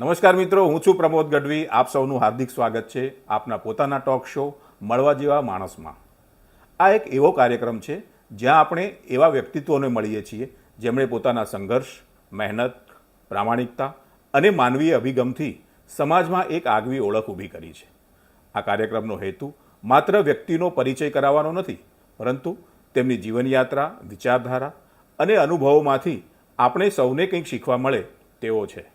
નમસ્કાર મિત્રો, હું છું પ્રમોદ ગઢવી. આપ સૌનું હાર્દિક સ્વાગત છે આપના પોતાના ટોક શો મળવા જેવા માણસમાં. આ એક એવો કાર્યક્રમ છે જ્યાં આપણે એવા વ્યક્તિત્વોને મળીએ છીએ જેમણે પોતાના સંઘર્ષ, મહેનત, પ્રામાણિકતા અને માનવીય અભિગમથી સમાજમાં એક આગવી ઓળખ ઊભી કરી છે. આ કાર્યક્રમનો હેતુ માત્ર વ્યક્તિનો પરિચય કરાવવાનો નથી, પરંતુ તેમની જીવનયાત્રા, વિચારધારા અને અનુભવોમાંથી આપણે સૌને કંઈક શીખવા મળે તેવો છે.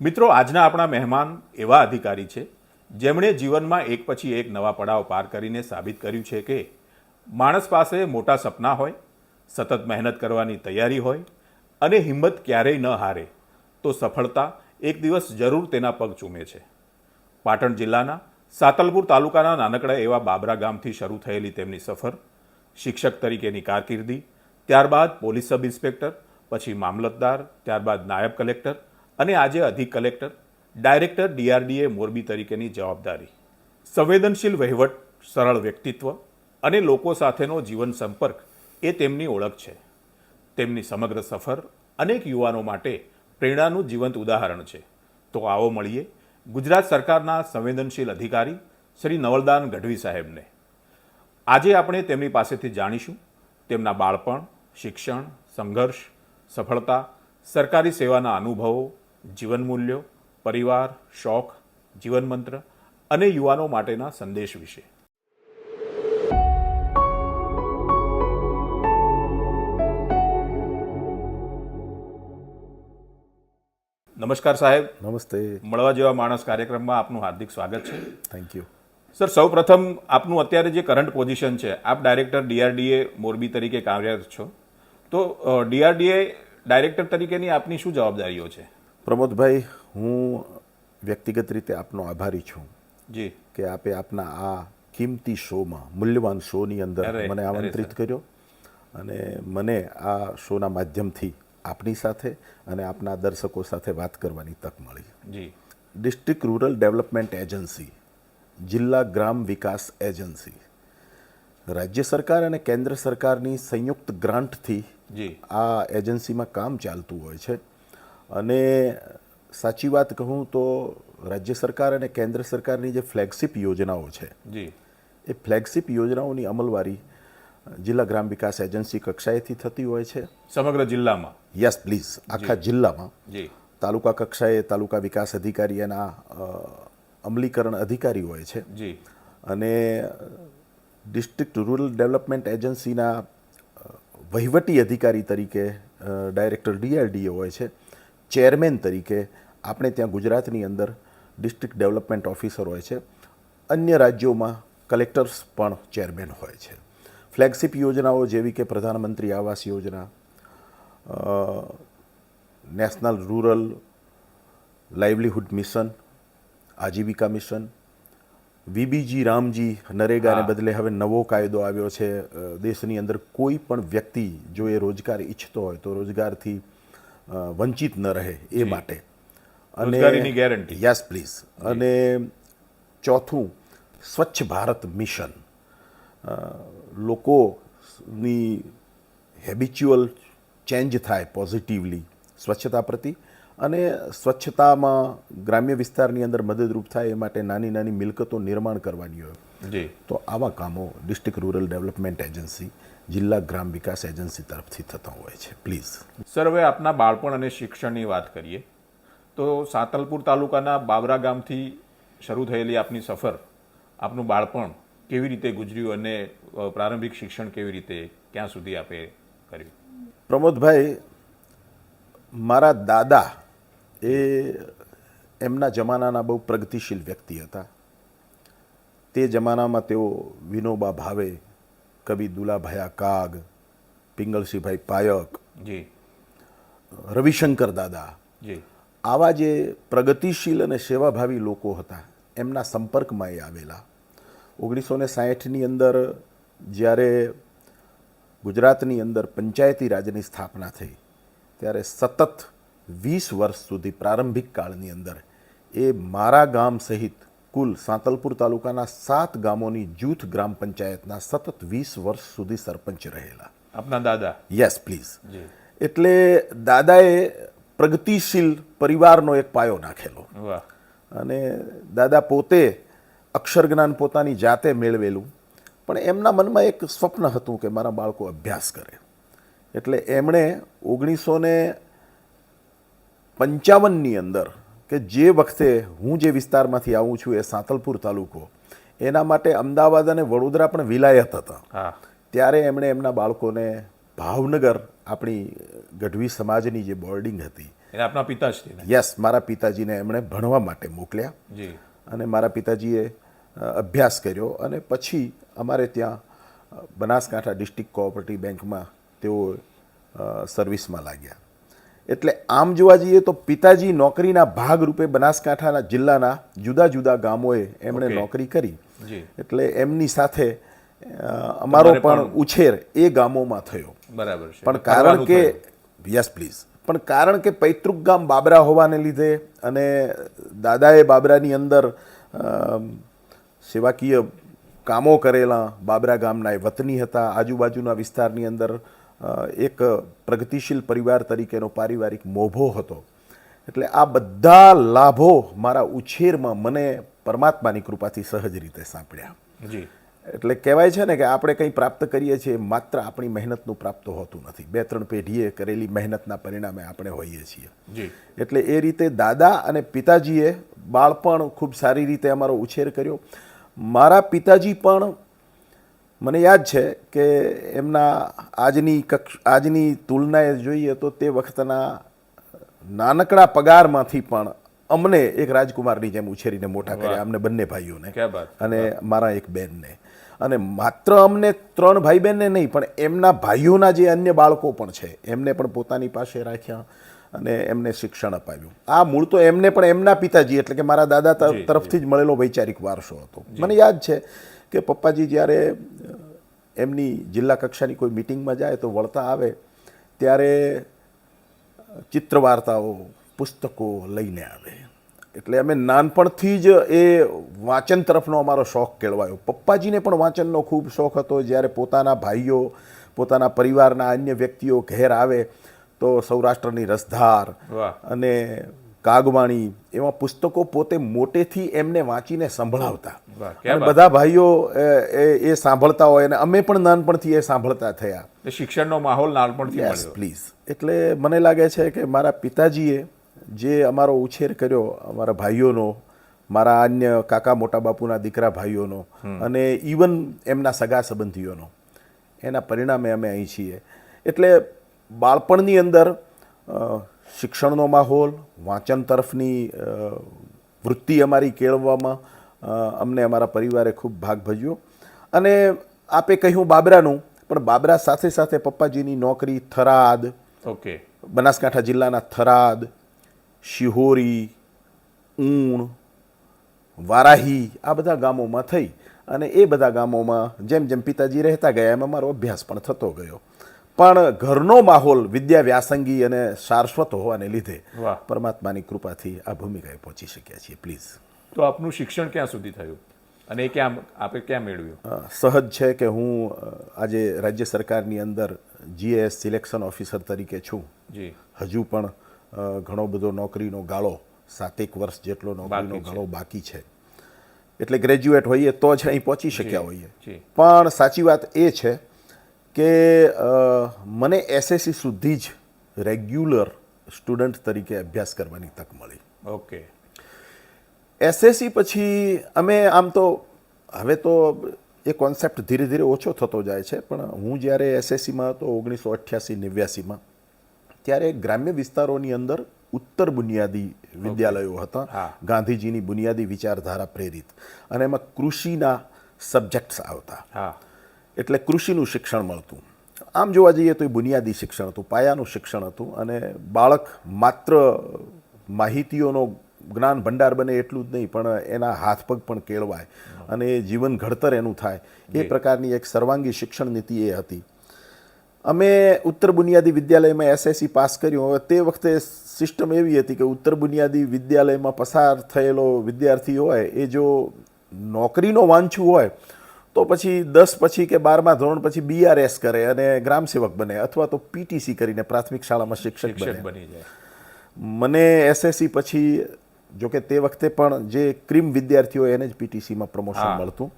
મિત્રો, આજના આપણા મહેમાન એવા અધિકારી છે જેમણે જીવનમાં એક પછી એક નવા પડાવ પાર કરીને સાબિત કર્યું છે કે માણસ પાસે મોટા સપના હોય, સતત મહેનત કરવાની તૈયારી હોય અને હિંમત ક્યારેય ન હારે તો સફળતા એક દિવસ જરૂર તેના પગ ચૂમે છે. પાટણ જિલ્લાના સાતલપુર તાલુકાના નાનકડા એવા બાબરા ગામથી શરૂ થયેલી તેમની સફર, શિક્ષક તરીકેની કારકિર્દી, ત્યારબાદ પોલીસ સબ ઇન્સ્પેક્ટર, પછી મામલતદાર, ત્યારબાદ નાયબ કલેક્ટર અને આજે અધિક કલેક્ટર, ડાયરેક્ટર DRDA મોરબી તરીકેની જવાબદારી. સંવેદનશીલ વહીવટ, સરળ વ્યક્તિત્વ અને લોકો સાથેનો જીવન સંપર્ક એ તેમની ઓળખ છે. તેમની સમગ્ર સફર અનેક યુવાનો માટે પ્રેરણાનું જીવંત ઉદાહરણ છે. તો આવો મળીએ ગુજરાત સરકારના સંવેદનશીલ અધિકારી શ્રી નવલદાન ગઢવી સાહેબને. આજે આપણે તેમની પાસેથી જાણીશું તેમના બાળપણ, શિક્ષણ, સંઘર્ષ, સફળતા, સરકારી સેવાના અનુભવો, જીવન મૂલ્યો, પરિવાર, શોખ, જીવન મંત્ર અને યુવાનો માટેના સંદેશ વિશે. નમસ્કાર સાહેબ. નમસ્તે. મળવા જેવા માણસ કાર્યક્રમમાં આપનું હાર્દિક સ્વાગત છે. Thank you. સર, સૌ પ્રથમ આપનું અત્યારે જે કરંટ પોઝિશન છે, આપ ડાયરેક્ટર DRDA મોરબી તરીકે કાર્યરત છો, તો DRDA ડાયરેક્ટર તરીકેની આપની શું જવાબદારીઓ છે? પ્રમોદભાઈ, હું વ્યક્તિગત રીતે આપનો આભારી છું જી કે આપે આપના આ કિંમતી શોમાં, મૂલ્યવાન શોની અંદર મને આમંત્રિત કર્યો અને મને આ શોના માધ્યમથી આપની સાથે અને આપના દર્શકો સાથે વાત કરવાની તક મળી. જી ડિસ્ટ્રિક્ટ રૂરલ ડેવલપમેન્ટ એજન્સી, જિલ્લા ગ્રામ વિકાસ એજન્સી, રાજ્ય સરકાર અને કેન્દ્ર સરકારની સંયુક્ત ગ્રાન્ટથી જી આ એજન્સીમાં કામ ચાલતું હોય છે. અને સાચી વાત કહું તો રાજ્ય સરકાર અને કેન્દ્ર સરકારની જે ફ્લેગશિપ યોજનાઓ છે, જી એ ફ્લેગશિપ યોજનાઓની અમલવારી જિલ્લા ગ્રામ વિકાસ એજન્સી કક્ષાએથી થતી હોય છે. સમગ્ર જિલ્લામાં? યસ પ્લીઝ, આખા જિલ્લામાં. જી તાલુકા કક્ષાએ તાલુકા વિકાસ અધિકારી એના અમલીકરણ અધિકારી હોય છે. જી અને ડિસ્ટ્રિક્ટ રૂરલ ડેવલપમેન્ટ એજન્સીના વહીવટી અધિકારી તરીકે ડાયરેક્ટર DRDA હોય છે. ચેરમેન તરીકે આપણે ત્યાં ગુજરાતની અંદર ડિસ્ટ્રિક્ટ ડેવલપમેન્ટ ઓફિસર હોય છે. અન્ય રાજ્યોમાં કલેક્ટર્સ પણ ચેરમેન હોય છે. ફ્લેગશિપ યોજનાઓ જેવી કે પ્રધાનમંત્રી Awas Yojana, national rural livelihood mission, આજીવિકા મિશન, VBG રામજી, નરેગાને બદલે હવે નવો કાયદો આવ્યો છે. દેશની અંદર કોઈ પણ વ્યક્તિ જો એ રોજગાર ઈચ્છતો હોય તો રોજગારથી વંચિત ન રહે એ માટે. અને રોજગારીની ગેરંટી. Yes please. અને ચોથું, સ્વચ્છ ભારત મિશન, લોકોની હેબિચ્યુઅલ ચેન્જ થાય પોઝિટિવલી સ્વચ્છતા પ્રતિ, અને સ્વચ્છતામાં ગ્રામ્ય વિસ્તારની અંદર મદદરૂપ થાય એ માટે નાની નાની મિલકતો નિર્માણ કરવાની હોય. જી તો આવા કામો ડિસ્ટ્રિક્ટ રૂરલ ડેવલપમેન્ટ એજન્સી, જિલ્લા ગ્રામ વિકાસ એજન્સી તરફથી થતા હોય છે. પ્લીઝ. સર, હવે આપના બાળપણ અને શિક્ષણની વાત કરીએ તો સાતલપુર તાલુકાના બાબરા ગામથી શરૂ થયેલી આપની સફર, આપનું બાળપણ કેવી રીતે ગુજર્યું અને પ્રારંભિક શિક્ષણ કેવી રીતે, ક્યાં સુધી આપે કર્યું? પ્રમોદભાઈ, મારા દાદા એ એમના જમાનાના બહુ પ્રગતિશીલ વ્યક્તિ હતા. તે જમાનામાં તેઓ વિનોબા ભાવે, કવિ દુલાભાયા કાગ, પિંગલસિંહભાઈ પાયક, જી રવિશંકર દાદા, જી આવા જે પ્રગતિશીલ અને સેવાભાવી લોકો હતા એમના સંપર્કમાં એ આવેલા. 1960ની અંદર જ્યારે ગુજરાતની અંદર પંચાયતી રાજની સ્થાપના થઈ ત્યારે સતત 20 વર્ષ સુધી પ્રારંભિક કાળની અંદર એ મારા ગામ સહિત કુલ સાંતલપુર તાલુકાના 7 ગામોની જૂથ ગ્રામ પંચાયતના સતત 20 વર્ષ સુધી સરપંચ રહેલા. આપના દાદા? Yes please. એટલે દાદાએ પ્રગતિશીલ પરિવારનો એક પાયો નાખેલો. વાહ. અને દાદા પોતે અક્ષર જ્ઞાન પોતાની જાતે મેળવેલું, પણ એમના મનમાં એક સ્વપ્ન હતું કે મારા બાળકો અભ્યાસ કરે. એટલે એમણે 1955ની અંદર, કે જે વખતે હું જે વિસ્તારમાંથી આવું છું એ સાંતલપુર તાલુકો, એના માટે અમદાવાદ અને વડોદરા પણ વિલાયત હતા. હા. ત્યારે એમણે એમના બાળકોને ભાવનગર, આપણી ગઢવી સમાજની જે બોર્ડિંગ હતી, એટલે આપના પિતાશ્રીને. યસ, મારા પિતાજીને એમણે ભણવા માટે મોકલ્યા. જી. અને મારા પિતાજીએ અભ્યાસ કર્યો અને પછી અમારે ત્યાં બનાસકાંઠા ડિસ્ટ્રિક્ટ કોઓપરેટિવ બેંકમાં તેઓ સર્વિસમાં લાગ્યા. એટલે આમ જોવા જઈએ તો પિતાજી નોકરીના ભાગરૂપે બનાસકાંઠાના જિલ્લાના જુદા જુદા ગામોએ એમણે Okay. નોકરી કરી. જી. એટલે એમની સાથે અમારો તમારે પણ પણ ઉછેર એ ગામોમાં થયો. બરાબર છે. પણ કારણ કે યસ પ્લીઝ, પણ કારણ કે પૈતૃક ગામ બાબરા હોવાને લીધે અને દાદાએ બાબરાની અંદર સેવાકીય કામો કરેલા, બાબરા ગામના એ વતની હતા, આજુબાજુના વિસ્તારની અંદર એક પ્રગતિશીલ પરિવાર તરીકેનો પારિવારિક મોભો હતો. એટલે આ બધા લાભો મારા ઉછેરમાં મને પરમાત્માની કૃપાથી સહજ રીતે સાંપડ્યા. જી. એટલે કહેવાય છે ને કે આપણે કંઈ પ્રાપ્ત કરીએ છીએ માત્ર આપણી મહેનતનું પ્રાપ્ત હોતું નથી, 2-3 પેઢીએ કરેલી મહેનતના પરિણામે આપણે હોઈએ છીએ. જી. એટલે એ રીતે દાદા અને પિતાજીએ બાળપણ ખૂબ સારી રીતે અમારો ઉછેર કર્યો. મારા પિતાજી પણ મને યાદ છે કે એમના આજની તુલનાએ જોઈએ તો તે વખતના નાનકડા પગારમાંથી પણ અમને એક રાજકુમારની જેમ ઉછેરીને મોટા કર્યા, અમને બંને ભાઈઓને ક્યા બાત. અને મારા એક બેનને. અને માત્ર અમને 3 ભાઈ બહેનને નહીં, પણ એમના ભાઈઓના જે અન્ય બાળકો પણ છે એમને પણ પોતાની પાસે રાખ્યા અને એમને શિક્ષણ અપાવ્યું. આ મૂળ તો એમને પણ એમના પિતાજી એટલે કે મારા દાદા તરફથી જ મળેલો વૈચારિક વારસો હતો. મને યાદ છે કે પપ્પાજી જ્યારે એમની જિલ્લા કક્ષાની કોઈ મિટિંગમાં જાય તો વળતા આવે ત્યારે ચિત્ર વાર્તાઓ, પુસ્તકો લઈને આવે. એટલે અમે નાનપણથી જ એ વાંચન તરફનો અમારો શોખ કેળવાયો. પપ્પાજીને પણ વાંચનનો ખૂબ શોખ હતો. જ્યારે પોતાના ભાઈઓ, પોતાના પરિવારના અન્ય વ્યક્તિઓ ઘેર આવે તો સૌરાષ્ટ્રની રસધાર વાહ. અને કાગવાણી એવા પુસ્તકો પોતે મોટેથી એમને વાંચીને સંભળાવતા. વાહ, ક્યા અને બાત. બધા ભાઈઓ એ સાંભળતા હોય અને અમે પણ નાનપણથી એ સાંભળતા થયા. એ શિક્ષણનો માહોલ નાનપણથી યસ મળ્યો. પ્લીઝ. એટલે મને લાગે છે કે મારા પિતાજીએ જે અમારો ઉછેર કર્યો, અમારા ભાઈઓનો, મારા અન્ય કાકા મોટા બાપુના દીકરા ભાઈઓનો અને ઇવન એમના સગા સંબંધીઓનો, એના પરિણામે અમે અહીં છીએ. એટલે બાળપણની અંદર શિક્ષણનો માહોલ, વાંચન તરફની વૃત્તિ અમારી કેળવવામાં અમને અમારા પરિવારે ખૂબ ભાગ ભજવ્યો. અને આપે કહ્યું બાબરાનું, પણ બાબરા સાથે સાથે પપ્પાજીની નોકરી થરાદ, ઓકે. બનાસકાંઠા જિલ્લાના થરાદ, શિહોરી, ઊણ, વારાહી આ બધા ગામોમાં થઈ. અને એ બધા ગામોમાં જેમ જેમ પિતાજી રહેતા ગયા એમ અમારો અભ્યાસ પણ થતો ગયો. પણ ઘરનો માહોલ વિદ્યા વ્યાસંગી અને શાશ્વત હોવાને લીધે વાહ. પરમાત્માની કૃપાથી આ ભૂમિકાએ પહોંચી શક્યા છીએ. પ્લીઝ. તો આપનું શિક્ષણ ક્યાં સુધી થયું અને એ આપે ક્યાં મેળવ્યું? સહજ છે કે હું આજે રાજ્ય સરકારની અંદર GIS સિલેક્શન ઓફિસર તરીકે છું. જી. હજુ પણ ઘણો બધો નોકરીનો ગાળો, 7 વર્ષ જેટલો નોકરીનો બાકી છે. ગાળો બાકી છે. એટલે ગ્રેજ્યુએટ હોઈએ તો જ અહીં પહોંચી શક્યા હોઈએ. જી. પણ સાચી વાત એ છે કે મને SSC સુધી જ રેગ્યુલર સ્ટુડન્ટ તરીકે અભ્યાસ કરવાની તક મળી. ઓકે. SSC પછી અમે આમ તો હવે તો એ કોન્સેપ્ટ ધીરે ધીરે ઓછો થતો જાય છે, પણ હું જ્યારે SSCમાં હતો 1988-89માં, ત્યારે ગ્રામ્ય વિસ્તારોની અંદર ઉત્તર બુનિયાદી વિદ્યાલયો હતા, હા. ગાંધીજીની બુનિયાદી વિચારધારા પ્રેરિત, અને એમાં કૃષિના સબ્જેક્ટ્સ આવતા. હા. એટલે કૃષિનું શિક્ષણ મળતું. આમ જોવા જઈએ તો એ બુનિયાદી શિક્ષણ હતું, પાયાનું શિક્ષણ હતું. અને બાળક માત્ર માહિતીઓનો જ્ઞાન ભંડાર બને એટલું જ નહીં, પણ એના હાથ પગ પણ કેળવાય અને જીવન ઘડતર એનું થાય એ પ્રકારની એક સર્વાંગી શિક્ષણ નીતિ એ હતી. અમે ઉત્તર બુનિયાદી વિદ્યાલયમાં SSC પાસ કર્યું. હવે તે વખતે સિસ્ટમ એવી હતી કે ઉત્તર બુનિયાદી વિદ્યાલયમાં પસાર થયેલો વિદ્યાર્થી હોય એ જો નોકરીનો વાંછું હોય તો પછી 10 પછી કે 12મા ધોરણ પછી BRS કરે અને ગ્રામ સેવક બને, અથવા તો PTC કરીને પ્રાથમિક શાળામાં શિક્ષક બને. બની જાય. મને એસએસસી પછી જોકે તે વખતે પણ જે ક્રીમ વિદ્યાર્થીઓ એને જ પીટીસીમાં પ્રમોશન હા. મળતું.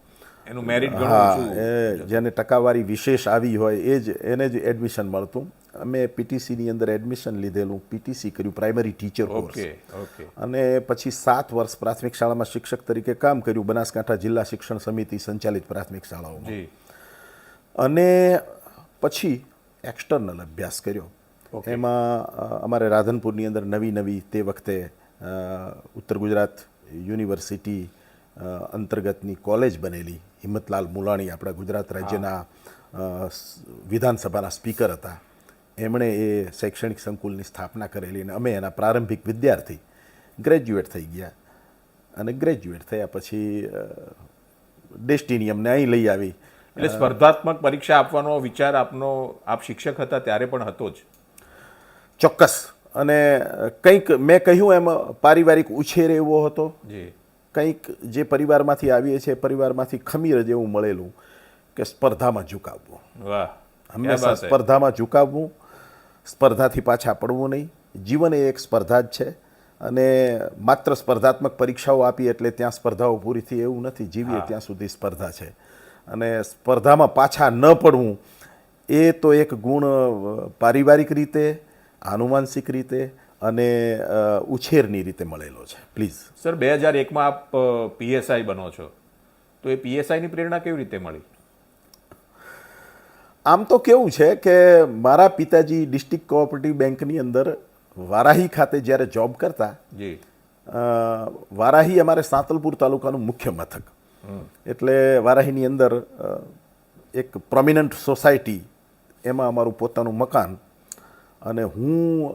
એનું મેરિટ ઘણું હા, ઊંચું. જેને ટકાવારી વિશેષ આવી હોય એને જ એડમિશન મળતું. અમે પીટીસીની અંદર એડમિશન લીધેલું, પીટીસી કર્યું, પ્રાઇમરી ટીચર કોર્સ, ઓકે. અને પછી 7 વર્ષ પ્રાથમિક શાળામાં શિક્ષક તરીકે કામ કર્યું, બનાસકાંઠા જિલ્લા શિક્ષણ સમિતિ સંચાલિત પ્રાથમિક શાળાઓમાં. જી. અને પછી એક્સટર્નલ અભ્યાસ કર્યો. એમાં અમારે રાધનપુરની અંદર નવી તે વખતે ઉત્તર ગુજરાત યુનિવર્સિટી અંતર્ગતની કોલેજ બનેલી. હિંમતલાલ મુલાણી આપણા ગુજરાત રાજ્યના વિધાનસભાના સ્પીકર હતા. એમણે એ શૈક્ષણિક સંકુલની સ્થાપના કરેલી અને અમે એના પ્રારંભિક વિદ્યાર્થી. ગ્રેજ્યુએટ થઈ ગયા અને ગ્રેજ્યુએટ થયા પછી ડેસ્ટિની અમને અહીં લઈ આવી. એટલે સ્પર્ધાત્મક પરીક્ષા આપવાનો વિચાર આપ શિક્ષક હતા ત્યારે પણ હતો જ? ચોક્કસ. અને કંઈક મેં કહ્યું એમ પારિવારિક ઉછેર એવો હતો. જી. કંઈક જે પરિવારમાંથી આવીએ છીએ પરિવારમાંથી ખમીર જ એવું મળેલું કે સ્પર્ધામાં ઝુકાવવું. વાહ. હંમેશા સ્પર્ધામાં ઝુકાવવું, સ્પર્ધાથી પાછા પડવું નહીં. જીવન એ એક સ્પર્ધા જ છે અને માત્ર સ્પર્ધાત્મક પરીક્ષાઓ આપી એટલે ત્યાં સ્પર્ધાઓ પૂરી થઈ એવું નથી. જીવીએ ત્યાં સુધી સ્પર્ધા છે અને સ્પર્ધામાં પાછા ન પડવું એ તો એક ગુણ પારિવારિક રીતે, આનુવાંશિક રીતે અને ઉછેરની રીતે મળેલો છે. પ્લીઝ સર, 2001માં આપ પીએસઆઈ બનો છો, તો એ પીએસઆઈની પ્રેરણા કેવી રીતે મળી? આમ તો કેવું છે કે મારા પિતાજી ડિસ્ટ્રિક્ટ કોઓપરેટિવ બેંકની અંદર વારાહી ખાતે જ્યારે જોબ કરતા. જી. વારાહી અમારે સાંતલપુર તાલુકાનું મુખ્ય મથક. એટલે વારાહીની અંદર એક પ્રોમિનન્ટ સોસાયટી, એમાં અમારું પોતાનું મકાન. અને હું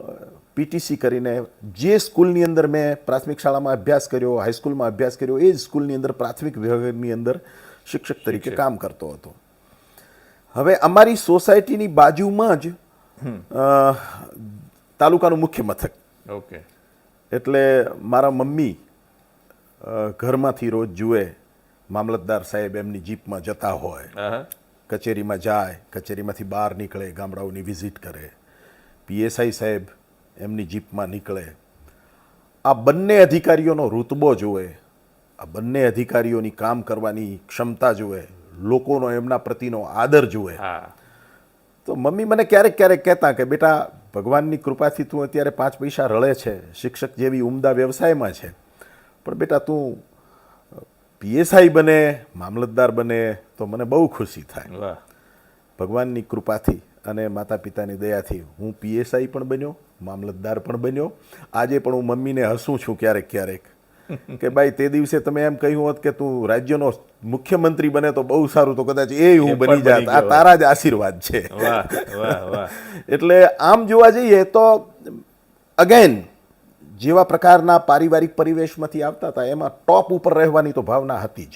પીટીસી કરીને જે સ્કૂલની અંદર મેં પ્રાથમિક શાળામાં અભ્યાસ કર્યો, હાઈસ્કૂલમાં અભ્યાસ કર્યો, એ જ સ્કૂલની અંદર પ્રાથમિક વિભાગની અંદર શિક્ષક તરીકે કામ કરતો હતો. હવે અમારી સોસાયટીની બાજુમાં જ તાલુકાનું મુખ્ય મથક. ઓકે. એટલે મારા મમ્મી ઘરમાંથી રોજ જુએ મામલતદાર સાહેબ એમની જીપમાં જતા હોય, કચેરીમાં જાય, કચેરીમાંથી બહાર નીકળે, ગામડાઓની વિઝિટ કરે. પીએસઆઈ સાહેબ એમની જીપમાં નીકળે. આ બંને અધિકારીઓનો રૂતબો જુએ, આ બંને અધિકારીઓની કામ કરવાની ક્ષમતા જુએ, લોકોનો એમના પ્રતિનો આદર જુએ. તો મમ્મી મને ક્યારેક કહેતા કે બેટા, ભગવાનની કૃપાથી તું અત્યારે 5 પૈસા રળે છે, શિક્ષક જેવી ઉમદા વ્યવસાયમાં છે, પણ બેટા તું પીએસઆઈ બને, મામલતદાર બને તો મને બહુ ખુશી થાય. ભગવાનની કૃપાથી અને માતા પિતાની દયાથી હું પીએસઆઈ પણ બન્યો, મામલતદાર પણ બન્યો. આજે પણ હું મમ્મીને હસું છું ક્યારેક કે ભાઈ, તે દિવસે તમે એમ કહ્યું હોત કે તું રાજ્યનો મુખ્યમંત્રી બને તો બહુ સારું, તો કદાચ એ હું બની જાત. આ તારા જ આશીર્વાદ છે. એટલે આમ જોવા જઈએ તો અગેન જેવા પ્રકારના પારિવારિક પરિવેશમાંથી આવતા હતા એમાં ટોપ ઉપર રહેવાની તો ભાવના હતી જ,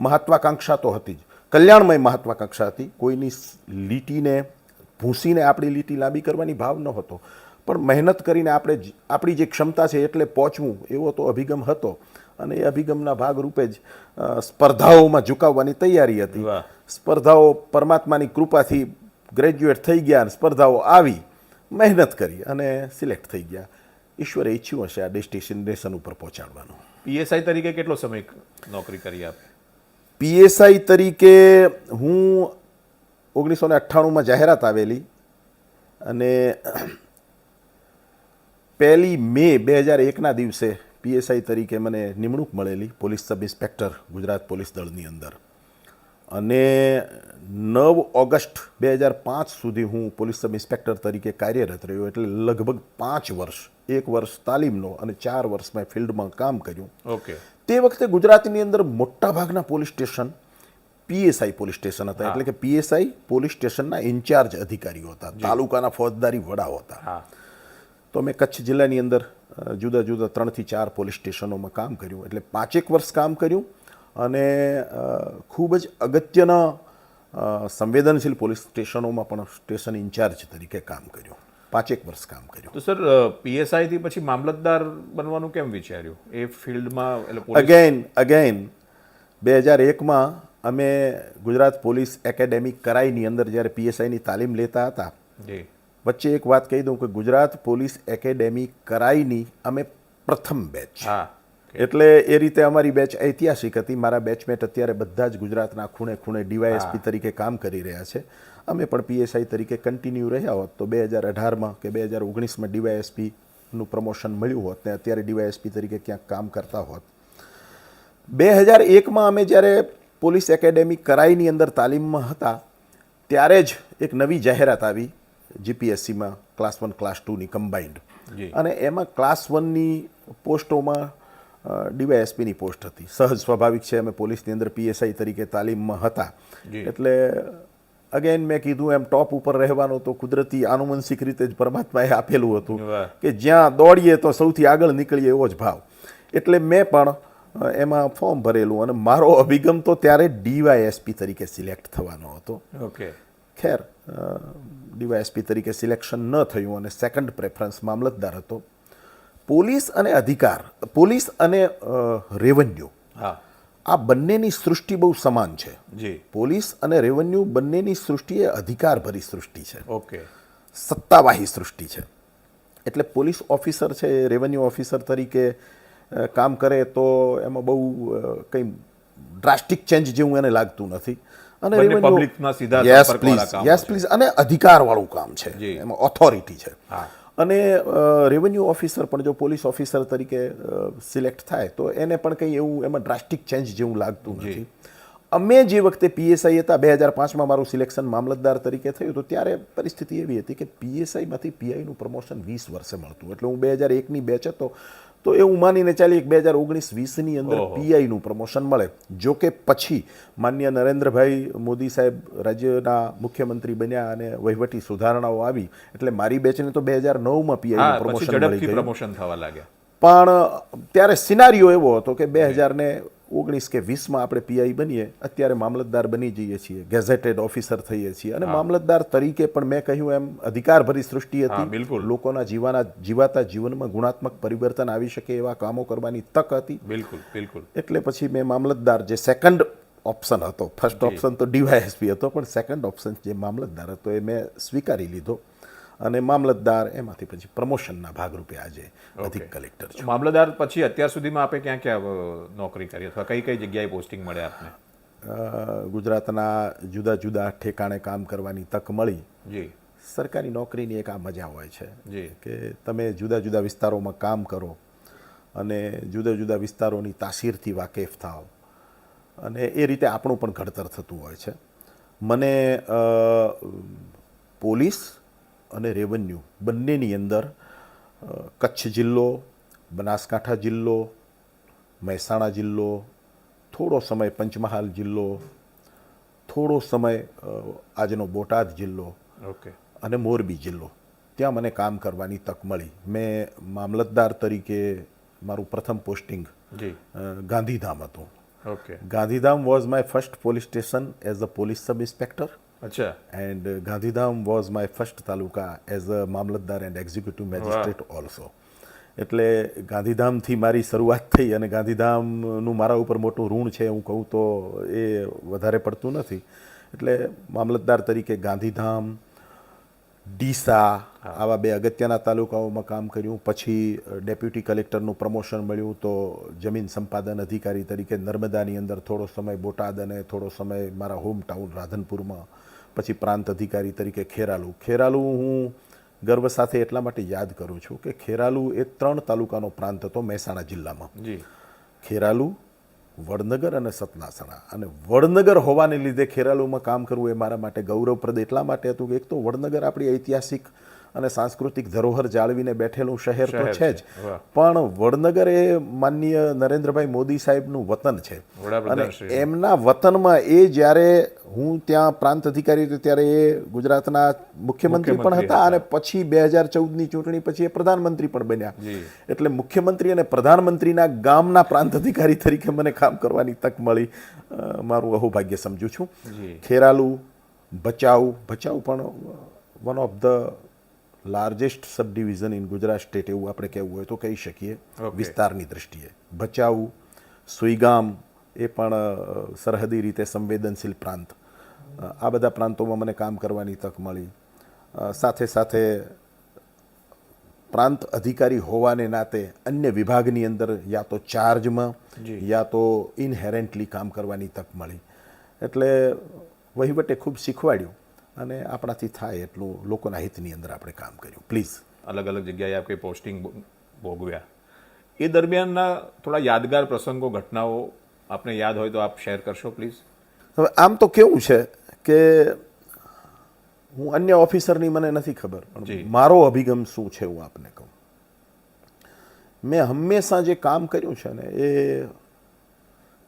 મહત્વાકાંક્ષા તો હતી જ, કલ્યાણમય મહત્વાકાંક્ષા હતી. કોઈની લીટીને ભૂંસીને આપણી લીટી લાંબી કરવાની ભાવ ન હતો, પણ મહેનત કરીને આપણી જે ક્ષમતા છે એટલે પહોંચવું, એવો તો અભિગમ હતો. અને એ અભિગમના ભાગરૂપે જ સ્પર્ધાઓમાં ઝુકાવવાની તૈયારી હતી. સ્પર્ધાઓ પરમાત્માની કૃપાથી ગ્રેજ્યુએટ થઈ ગયા અને સ્પર્ધાઓ આવી, મહેનત કરી અને સિલેક્ટ થઈ ગયા. ઈશ્વરે ઈચ્છ્યું હશે આ ડેસ્ટિનેશન ઉપર પહોંચાડવાનું. પીએસઆઈ તરીકે કેટલો સમય નોકરી કરી આપ? પીએસઆઈ તરીકે હું 1998માં જાહેરાત આવેલી અને 1 મે 2001ના દિવસે પીએસઆઈ તરીકે મને નિમણૂક મળેલી police sub inspector Gujarat police દળની અંદર. અને 9 ઓગસ્ટ 2005 સુધી હું પોલીસ સબ ઇન્સ્પેક્ટર તરીકે કાર્યરત રહ્યો. એટલે લગભગ 5 વર્ષ, 1 વર્ષ તાલીમનો અને 4 વર્ષ મેં ફિલ્ડમાં કામ કર્યું. ઓકે. તે વખતે ગુજરાતની અંદર મોટાભાગના police station PSI police station હતા. એટલે કે પીએસઆઈ પોલીસ સ્ટેશનના ઇન્ચાર્જ અધિકારીઓ હતા, તાલુકાના ફોજદારી વડાઓ હતા. તો મેં કચ્છ જિલ્લાની અંદર જુદા જુદા 3 થી 4 પોલીસ સ્ટેશનોમાં કામ કર્યું. એટલે 5 વર્ષ કામ કર્યું અને ખૂબ જ અગત્યના સંવેદનશીલ પોલીસ સ્ટેશનોમાં પણ સ્ટેશન ઇન્ચાર્જ તરીકે કામ કર્યું. 5 વર્ષ કામ કર્યું. તો સર, પીએસઆઈથી પછી મામલતદાર બનવાનું કેમ વિચાર્યું એ ફિલ્ડમાં? અગેન 2001માં અમે ગુજરાત પોલીસ એકેડેમી કરાઈની અંદર જ્યારે પીએસઆઈની તાલીમ લેતા હતા, વચ્ચે એક વાત કહી દઉં કે ગુજરાત પોલીસ એકેડેમી કરાઈની અમે પ્રથમ બેચ, હા, એટલે એ રીતે અમારી બેચ ઐતિહાસિક હતી. મારા બેચમેટ અત્યારે બધા જ ગુજરાતના ખૂણે ખૂણે ડીવાયએસપી તરીકે કામ કરી રહ્યા છે. અમે પણ પીએસઆઈ તરીકે કન્ટિન્યુ રહ્યા હોત તો 2018માં કે 2019માં ડીવાયએસપીનું પ્રમોશન મળ્યું હોત ને અત્યારે ડીવાયએસપી તરીકે ક્યાંક કામ કરતા હોત. 2001માં અમે જ્યારે પોલીસ એકેડેમી કરાઈની અંદર તાલીમમાં હતા ત્યારે જ એક નવી જાહેરાત આવી જીપીએસસીમાં ક્લાસ 1 ક્લાસ 2ની કમ્બાઇન્ડ, અને એમાં ક્લાસ 1ની પોસ્ટોમાં ડીવાયએસપીની પોસ્ટ હતી. સહજ સ્વાભાવિક છે, અમે પોલીસની અંદર પીએસઆઈ તરીકે તાલીમમાં હતા એટલે અગેન મેં કીધું એમ ટોપ ઉપર રહેવાનો તો કુદરતી આનુવંશિક રીતે જ પરમાત્માએ આપેલું હતું કે જ્યાં દોડીએ તો સૌથી આગળ નીકળીએ એવો જ ભાવ. એટલે મેં પણ એમાં ફોર્મ ભરેલું અને મારો અભિગમ તો ત્યારે ડીવાયએસપી તરીકે સિલેક્ટ થવાનો હતો. ઓકે. ખેર ડીવાયએસપી તરીકે સિલેક્શન ન થયું અને સેકન્ડ પ્રેફરન્સ મામલતદાર હતો. પોલીસ અને અધિકાર, પોલીસ અને રેવન્યુ, હા, આ બંનેની સૃષ્ટિ બહુ સમાન છે. જી. પોલીસ અને રેવન્યુ બંનેની સૃષ્ટિ એ અધિકારભરી સૃષ્ટિ છે, ઓકે, સત્તાવાહી સૃષ્ટિ છે. એટલે પોલીસ ઓફિસર છે એ રેવન્યુ ઓફિસર તરીકે કામ કરે તો એમાં બહુ કંઈ ડ્રાસ્ટિક ચેન્જ જેવું એને લાગતું નથી. અને બંને પબ્લિકના સીધા યસ સંપર્કવાળા કામો પ્લીઝ, યસ છે. પ્લીઝ, અને અધિકારવાળું કામ છે, જી. એમાં ઓથોરિટી છે. હા, અને રેવન્યુ ઓફિસર પણ જો પોલીસ ઓફિસર તરીકે સિલેક્ટ થાય તો એને પણ કંઈ એવું એમાં ડ્રાસ્ટિક ચેન્જ જેવું લાગતું નથી. અમે જે વખતે પીએસઆઈ હતા 2005માં મારું સિલેક્શન મામલતદાર તરીકે થયું તો ત્યારે પરિસ્થિતિ એવી હતી કે પીએસઆઈમાંથી પીઆઈનું પ્રમોશન 20 વર્ષે મળતું. એટલે હું 2001ની બેચ હતો તો એવું માનીને ચાલીએ કે 2019-20ની અંદર પીઆઈનું પ્રમોશન મળે. જો કે પછી માન્ય નરેન્દ્રભાઈ મોદી સાહેબ રાજ્યના મુખ્યમંત્રી બન્યા અને વહીવટી સુધારણાઓ આવી એટલે મારી બેચને તો 2009માં પીઆઈનું પછી પ્રમોશન મળી ઝડપથી ગયું. પ્રમોશન થવા લાગ્યા. પણ ત્યારે સિનારીઓ એવો હતો કે 2019 કે 20માં આપણે પીઆઈ બનીએ, અત્યારે મામલતદાર બની જઈએ છીએ, ગેઝેટેડ ઓફિસર થઈએ છીએ અને મામલતદાર તરીકે પણ મેં કહ્યું એમ અધિકારભરી સૃષ્ટિ હા, હતી. બિલકુલ. લોકોના જીવાતા જીવનમાં ગુણાત્મક પરિવર્તન આવી શકે એવા કામો કરવાની તક હતી. બિલકુલ, બિલકુલ. એટલે પછી મેં મામલતદાર, જે સેકન્ડ ઓપ્શન હતો, ફર્સ્ટ ઓપ્શન તો ડીવાયએસપી હતો પણ સેકન્ડ ઓપ્શન જે મામલતદાર હતો એ મેં સ્વીકારી લીધો અને મામલતદાર એમાંથી પછી પ્રમોશનના ભાગરૂપે આજે અધિક કલેક્ટર છું. મામલતદાર પછી અત્યાર સુધીમાં આપે ક્યાં ક્યાં નોકરી કરી અથવા કઈ કઈ જગ્યાએ પોસ્ટિંગ મળે આપને? ગુજરાતના જુદા જુદા ઠેકાણે કામ કરવાની તક મળી. જી. સરકારી નોકરીની એક આ મજા હોય છે જી. કે તમે જુદા જુદા વિસ્તારોમાં કામ કરો અને જુદા જુદા વિસ્તારોની તાસીરથી વાકેફ થાઓ અને એ રીતે આપણું પણ ઘડતર થતું હોય છે. મને પોલીસ અને રેવન્યુ બંનેની અંદર કચ્છ જિલ્લો, બનાસકાંઠા જિલ્લો, મહેસાણા જિલ્લો, થોડો સમય પંચમહાલ જિલ્લો, થોડો સમય આજનો બોટાદ જિલ્લો ઓકે અને મોરબી જિલ્લો, ત્યાં મને કામ કરવાની તક મળી. મેં મામલતદાર તરીકે મારું પ્રથમ પોસ્ટિંગ જી. ગાંધીધામ હતું. Okay. Gandhidham was my first police station as a police sub inspector અચ્છા. and Gandhidham was my first taluka as a Mamlatdar and executive magistrate also. એટલે ગાંધીધામથી મારી શરૂઆત થઈ અને ગાંધીધામનું મારા ઉપર મોટું ઋણ છે હું કહું તો એ વધારે પડતું નથી. એટલે મામલતદાર તરીકે ગાંધીધામ, ડીસા આવા બે અગત્યના તાલુકાઓમાં કામ કર્યું. પછી ડેપ્યુટી કલેક્ટરનું પ્રમોશન મળ્યું તો જમીન સંપાદન અધિકારી તરીકે નર્મદાની અંદર થોડો સમય બોટાદ અને થોડો સમય મારા હોમ ટાઉન રાધનપુરમાં, પછી પ્રાંત અધિકારી તરીકે ખેરાલુ. ખેરાલુ હું ગર્વ સાથે એટલા માટે યાદ કરું છું કે ખેરાલુ એ 3 તાલુકાનો પ્રાંત હતો મહેસાણા જિલ્લામાં. જી. ખેરાલુ, વડનગર અને સતનાસણા. અને વડનગર હોવાને લીધે ખેરાલુમાં કામ કરવું એ મારા માટે ગૌરવપ્રદ એટલા માટે હતું કે એક તો વડનગર આપણી ઐતિહાસિક અને સાંસ્કૃતિક ધરોહર જાળવીને બેઠેલું શહેર તો છે જ, પણ વડનગર એ માનનીય નરેન્દ્રભાઈ મોદી સાહેબનું વતન છે અને એમના વતનમાં એ જ્યારે હું ત્યાં પ્રાંત અધિકારી હતો ત્યારે એ ગુજરાતના મુખ્યમંત્રી પણ હતા અને પછી 2014ની ચૂંટણી પછી એ પ્રધાનમંત્રી પણ બન્યા. એટલે મુખ્યમંત્રી અને પ્રધાનમંત્રીના ગામના પ્રાંત અધિકારી તરીકે મને કામ કરવાની તક મળી. મારું અહોભાગ્ય સમજુ છું. ખેરાલુ, ભચાઉ પણ one of the largest sub division in Gujarat state એવું આપણે કહેવું હોય તો કહી શકીએ વિસ્તારની દ્રષ્ટિએ. ભચાઉ, સુઈગામ એ પણ સરહદી રીતે સંવેદનશીલ પ્રાંત. આ બધા પ્રાંતોમાં મને કામ કરવાની તક મળી. સાથે સાથે પ્રાંત અધિકારી હોવાને નાતે અન્ય વિભાગની અંદર યા તો ચાર્જમાં યા તો ઇનહેરન્ટલી કામ કરવાની તક મળી. એટલે વહીવટે ખૂબ શીખવાડ્યું અને આપણાથી થાય એટલું લોકોના હિતની અંદર આપણે કામ કર્યું. પ્લીઝ. અલગ અલગ જગ્યાએ આપણે પોસ્ટિંગ ભોગવ્યા, એ દરમિયાનના થોડા યાદગાર પ્રસંગો, ઘટનાઓ આપને યાદ હોય તો આપ શેર કરશો પ્લીઝ. હવે આમ તો કેવું છે કે હું અન્ય ઓફિસરની મને નથી ખબર, પણ મારો અભિગમ શું છે હું આપને કહું. મેં હંમેશા જે કામ કર્યું છે ને એ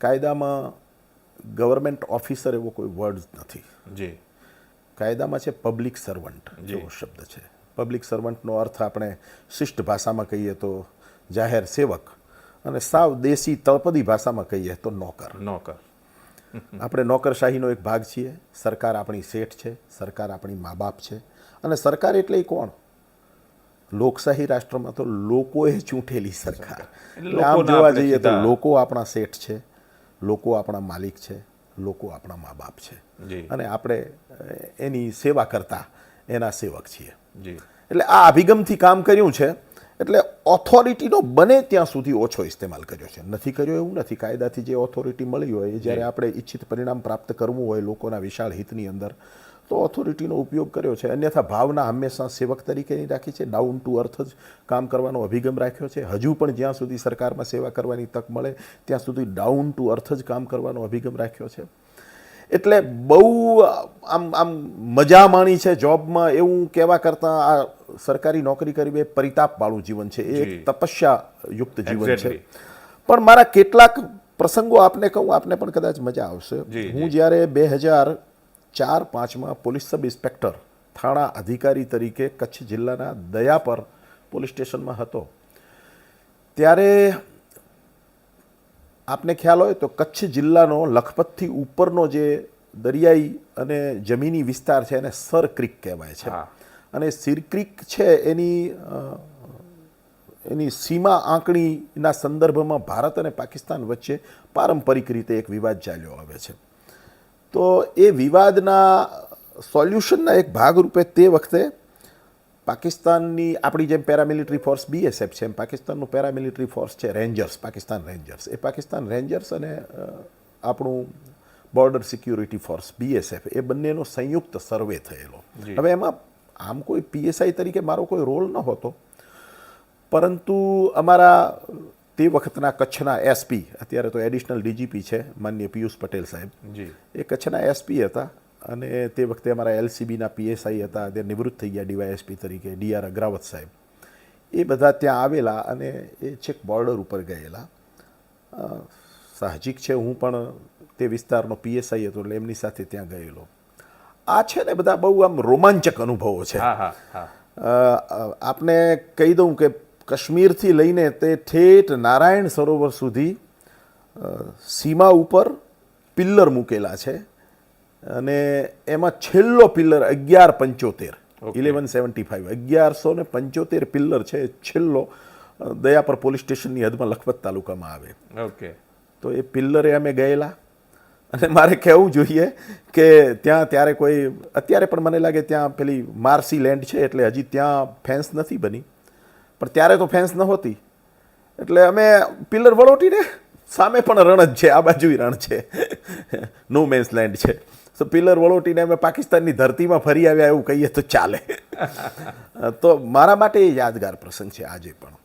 કાયદામાં ગવર્મેન્ટ ઓફિસર એવો કોઈ વર્ડ નથી. જી. કાયદામાં છે પબ્લિક સર્વન્ટ જેવો શબ્દ છે. પબ્લિક સર્વન્ટનો અર્થ આપણે શિષ્ટ ભાષામાં કહીએ તો જાહેર સેવક, અને સાવ દેશી તળપદી ભાષામાં કહીએ તો નોકર. આપણે નોકરશાહીનો એક ભાગ છીએ. સરકાર આપણી શેઠ છે, સરકાર આપણી મા બાપ છે, અને સરકાર એટલે કોણ? લોકશાહી રાષ્ટ્રમાં તો લોકોએ ચૂંટેલી સરકાર. આમ જોવા જઈએ તો લોકો આપણા શેઠ છે, લોકો આપણા માલિક છે, લોકો આપણા મા બાપ છે, અને આપણે એની સેવા કરતા એના સેવક છીએ. એટલે આ અભિગમથી કામ કર્યું છે. એટલે ઓથોરિટીનો બને ત્યાં સુધી ઓછો ઇસ્તેમાલ કર્યો છે. નથી કર્યો એવું નથી. કાયદાથી જે ઓથોરિટી મળી હોય એ જ્યારે આપણે ઈચ્છિત પરિણામ પ્રાપ્ત કરવું હોય લોકોના વિશાળ હિતની અંદર, તો ઓથોરિટીનો ઉપયોગ કર્યો છે. અન્યથા ભાવના હંમેશા સેવક તરીકેની રાખી છે. ડાઉન ટુ અર્થ જ કામ કરવાનો અભિગમ રાખ્યો છે. હજુ પણ જ્યાં સુધી સરકારમાં સેવા કરવાની તક મળે ત્યાં સુધી ડાઉન ટુ અર્થ જ કામ કરવાનો અભિગમ રાખ્યો છે. એટલે બહુ આમ મજા માણી છે જોબમાં એવું કહેવા કરતાં આ સરકારી નોકરી કરવી એ પરિતાપવાળું જીવન છે, એ એક તપસ્યાયુક્ત જીવન છે. પણ મારા કેટલાક પ્રસંગો આપને કહું, આપને પણ કદાચ મજા આવશે. હું જ્યારે 2004-05 પોલીસ સબ ઇન્સ્પેક્ટર થાણા અધિકારી તરીકે કચ્છ જિલ્લાના દયાપર પોલીસ સ્ટેશનમાં હતો, ત્યારે આપને ખ્યાલ હોય તો કચ્છ જિલ્લાનો લખપતથી ઉપરનો જે દરિયાઈ અને જમીની વિસ્તાર છે એને સર ક્રીક કહેવાય છે. અને સિર ક્રીક છે એની સીમા આંકણીના સંદર્ભમાં ભારત અને પાકિસ્તાન વચ્ચે પારંપરિક રીતે એક વિવાદ ચાલ્યો આવે છે. તો એ વિવાદના સોલ્યુશનના એક ભાગરૂપે તે વખતે પાકિસ્તાનની આપણી જેમ પેરામિલિટરી ફોર્સ BSF છે, એમ પાકિસ્તાનનું પેરામિલિટરી ફોર્સ છે રેન્જર્સ, પાકિસ્તાન રેન્જર્સ. એ પાકિસ્તાન રેન્જર્સ અને આપણું બોર્ડર સિક્યુરિટી ફોર્સ BSF એ બંનેનો સંયુક્ત સર્વે થયેલો. હવે એમાં આમ કોઈ PSI તરીકે મારો કોઈ રોલ ન હતો, પરંતુ અમારા તે વખતના કચ્છના SP, અત્યારે તો એડિશનલ DGP છે માનનીય પિયુષ પટેલ સાહેબ, એ કચ્છના SP હતા. અને તે વખતે અમારા LCBના PSI હતા, તે નિવૃત્ત થઈ ગયા DYSP તરીકે, DR અગ્રાવત સાહેબ. એ બધા ત્યાં આવેલા અને એ છેક બોર્ડર ઉપર ગયેલા. સાહજિક છે હું પણ તે વિસ્તારનો PSI હતો એટલે એમની સાથે ત્યાં ગયેલો. આ છે ને બધા બહુ આમ રોમાંચક અનુભવો છે. આપને કહી દઉં કે કાશ્મીરથી લઈને તે ઠેઠ નારાયણ સરોવર સુધી સીમા ઉપર પિલ્લર મૂકેલા છે, અને એમાં છેલ્લો પિલ્લર 1175 1175 પિલ્લર છે. છેલ્લો દયાપર પોલીસ સ્ટેશનની હદમાં લખપત તાલુકામાં આવે. તો એ પિલ્લરે અમે ગયેલા. અને મારે કહેવું જોઈએ કે ત્યાં ત્યારે કોઈ, અત્યારે પણ મને લાગે ત્યાં પેલી માર્સી લેન્ડ છે એટલે હજી ત્યાં ફેન્સ નથી બની, પણ ત્યારે તો ફેન્સ નહોતી. એટલે અમે પિલ્લર વળોટીને, સામે પણ રણ જ છે, આ બાજુ રણ છે, નો મેન્સ લેન્ડ છે. તો પિલ્લર વળોટીને અમે પાકિસ્તાનની ધરતીમાં ફરી આવ્યા એવું કહીએ તો ચાલે. તો મારા માટે એ યાદગાર પ્રસંગ છે આજે પણ.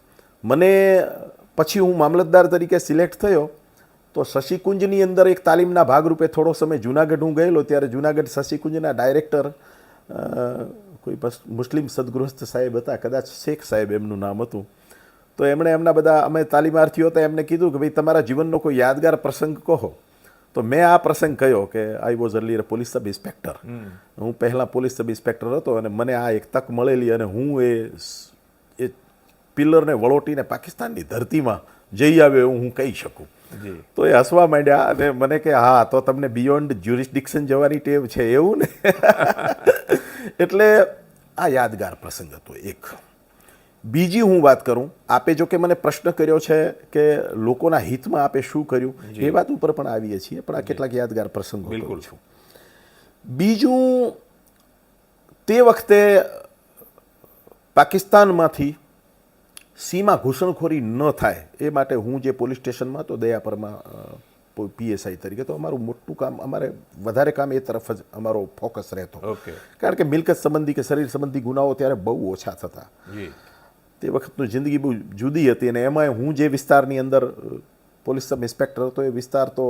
મને પછી હું મામલતદાર તરીકે સિલેક્ટ થયો તો શશિકુંજની અંદર એક તાલીમના ભાગરૂપે થોડો સમય જુનાગઢ હું ગયેલો. ત્યારે જુનાગઢ શશિકુંજના ડાયરેક્ટર કોઈ મુસ્લિમ સદગૃહસ્થ સાહેબ હતા, કદાચ શેખ સાહેબ એમનું નામ હતું. તો એમણે એમના બધા અમે તાલીમાર્થીઓ હતા એમને કીધું કે ભાઈ તમારા જીવનનો કોઈ યાદગાર પ્રસંગ કહો. તો મેં આ પ્રસંગ કહ્યો કે I was earlier police sub inspector. હું પહેલાં પોલીસ સબ ઇન્સ્પેક્ટર હતો અને મને આ એક તક મળેલી અને હું એ પિલ્લરને વળોટીને પાકિસ્તાનની ધરતીમાં જઈ આવ્યો એવું હું કહી શકું. તો એ હસવા માંડ્યા અને મને કે હા, તો તમને બિયોન્ડ જ્યુરિસ્ડિક્શન જવાની ટેવ છે એવું ને. એટલે આ યાદગાર પ્રસંગ હતો એક. બીજી હું વાત કરું, આપે જો કે મને પ્રશ્ન કર્યો છે કે લોકોના હિતમાં આપે શું કર્યું, એ વાત ઉપર પણ આવીએ છીએ, પણ આ કેટલાક યાદગાર પ્રસંગો કહું છું. બીજું, તે વખતે પાકિસ્તાનમાંથી સીમા ઘૂસણખોરી ન થાય એ માટે હું જે પોલીસ સ્ટેશનમાં હતો દયાપરમાં PSI તરીકે, તો અમારું મોટું કામ, અમારે વધારે કામ એ તરફ જ અમારો ફોકસ રહેતો. ઓકે. કારણ કે મિલકત સંબંધી કે શરીર સંબંધી ગુનાઓ ત્યારે બહુ ઓછા થતા. જી. તે વખતની જિંદગી બહુ જુદી હતી અને એમાં હું જે વિસ્તારની અંદર પોલીસ સબ ઇન્સ્પેક્ટર હતો એ વિસ્તાર તો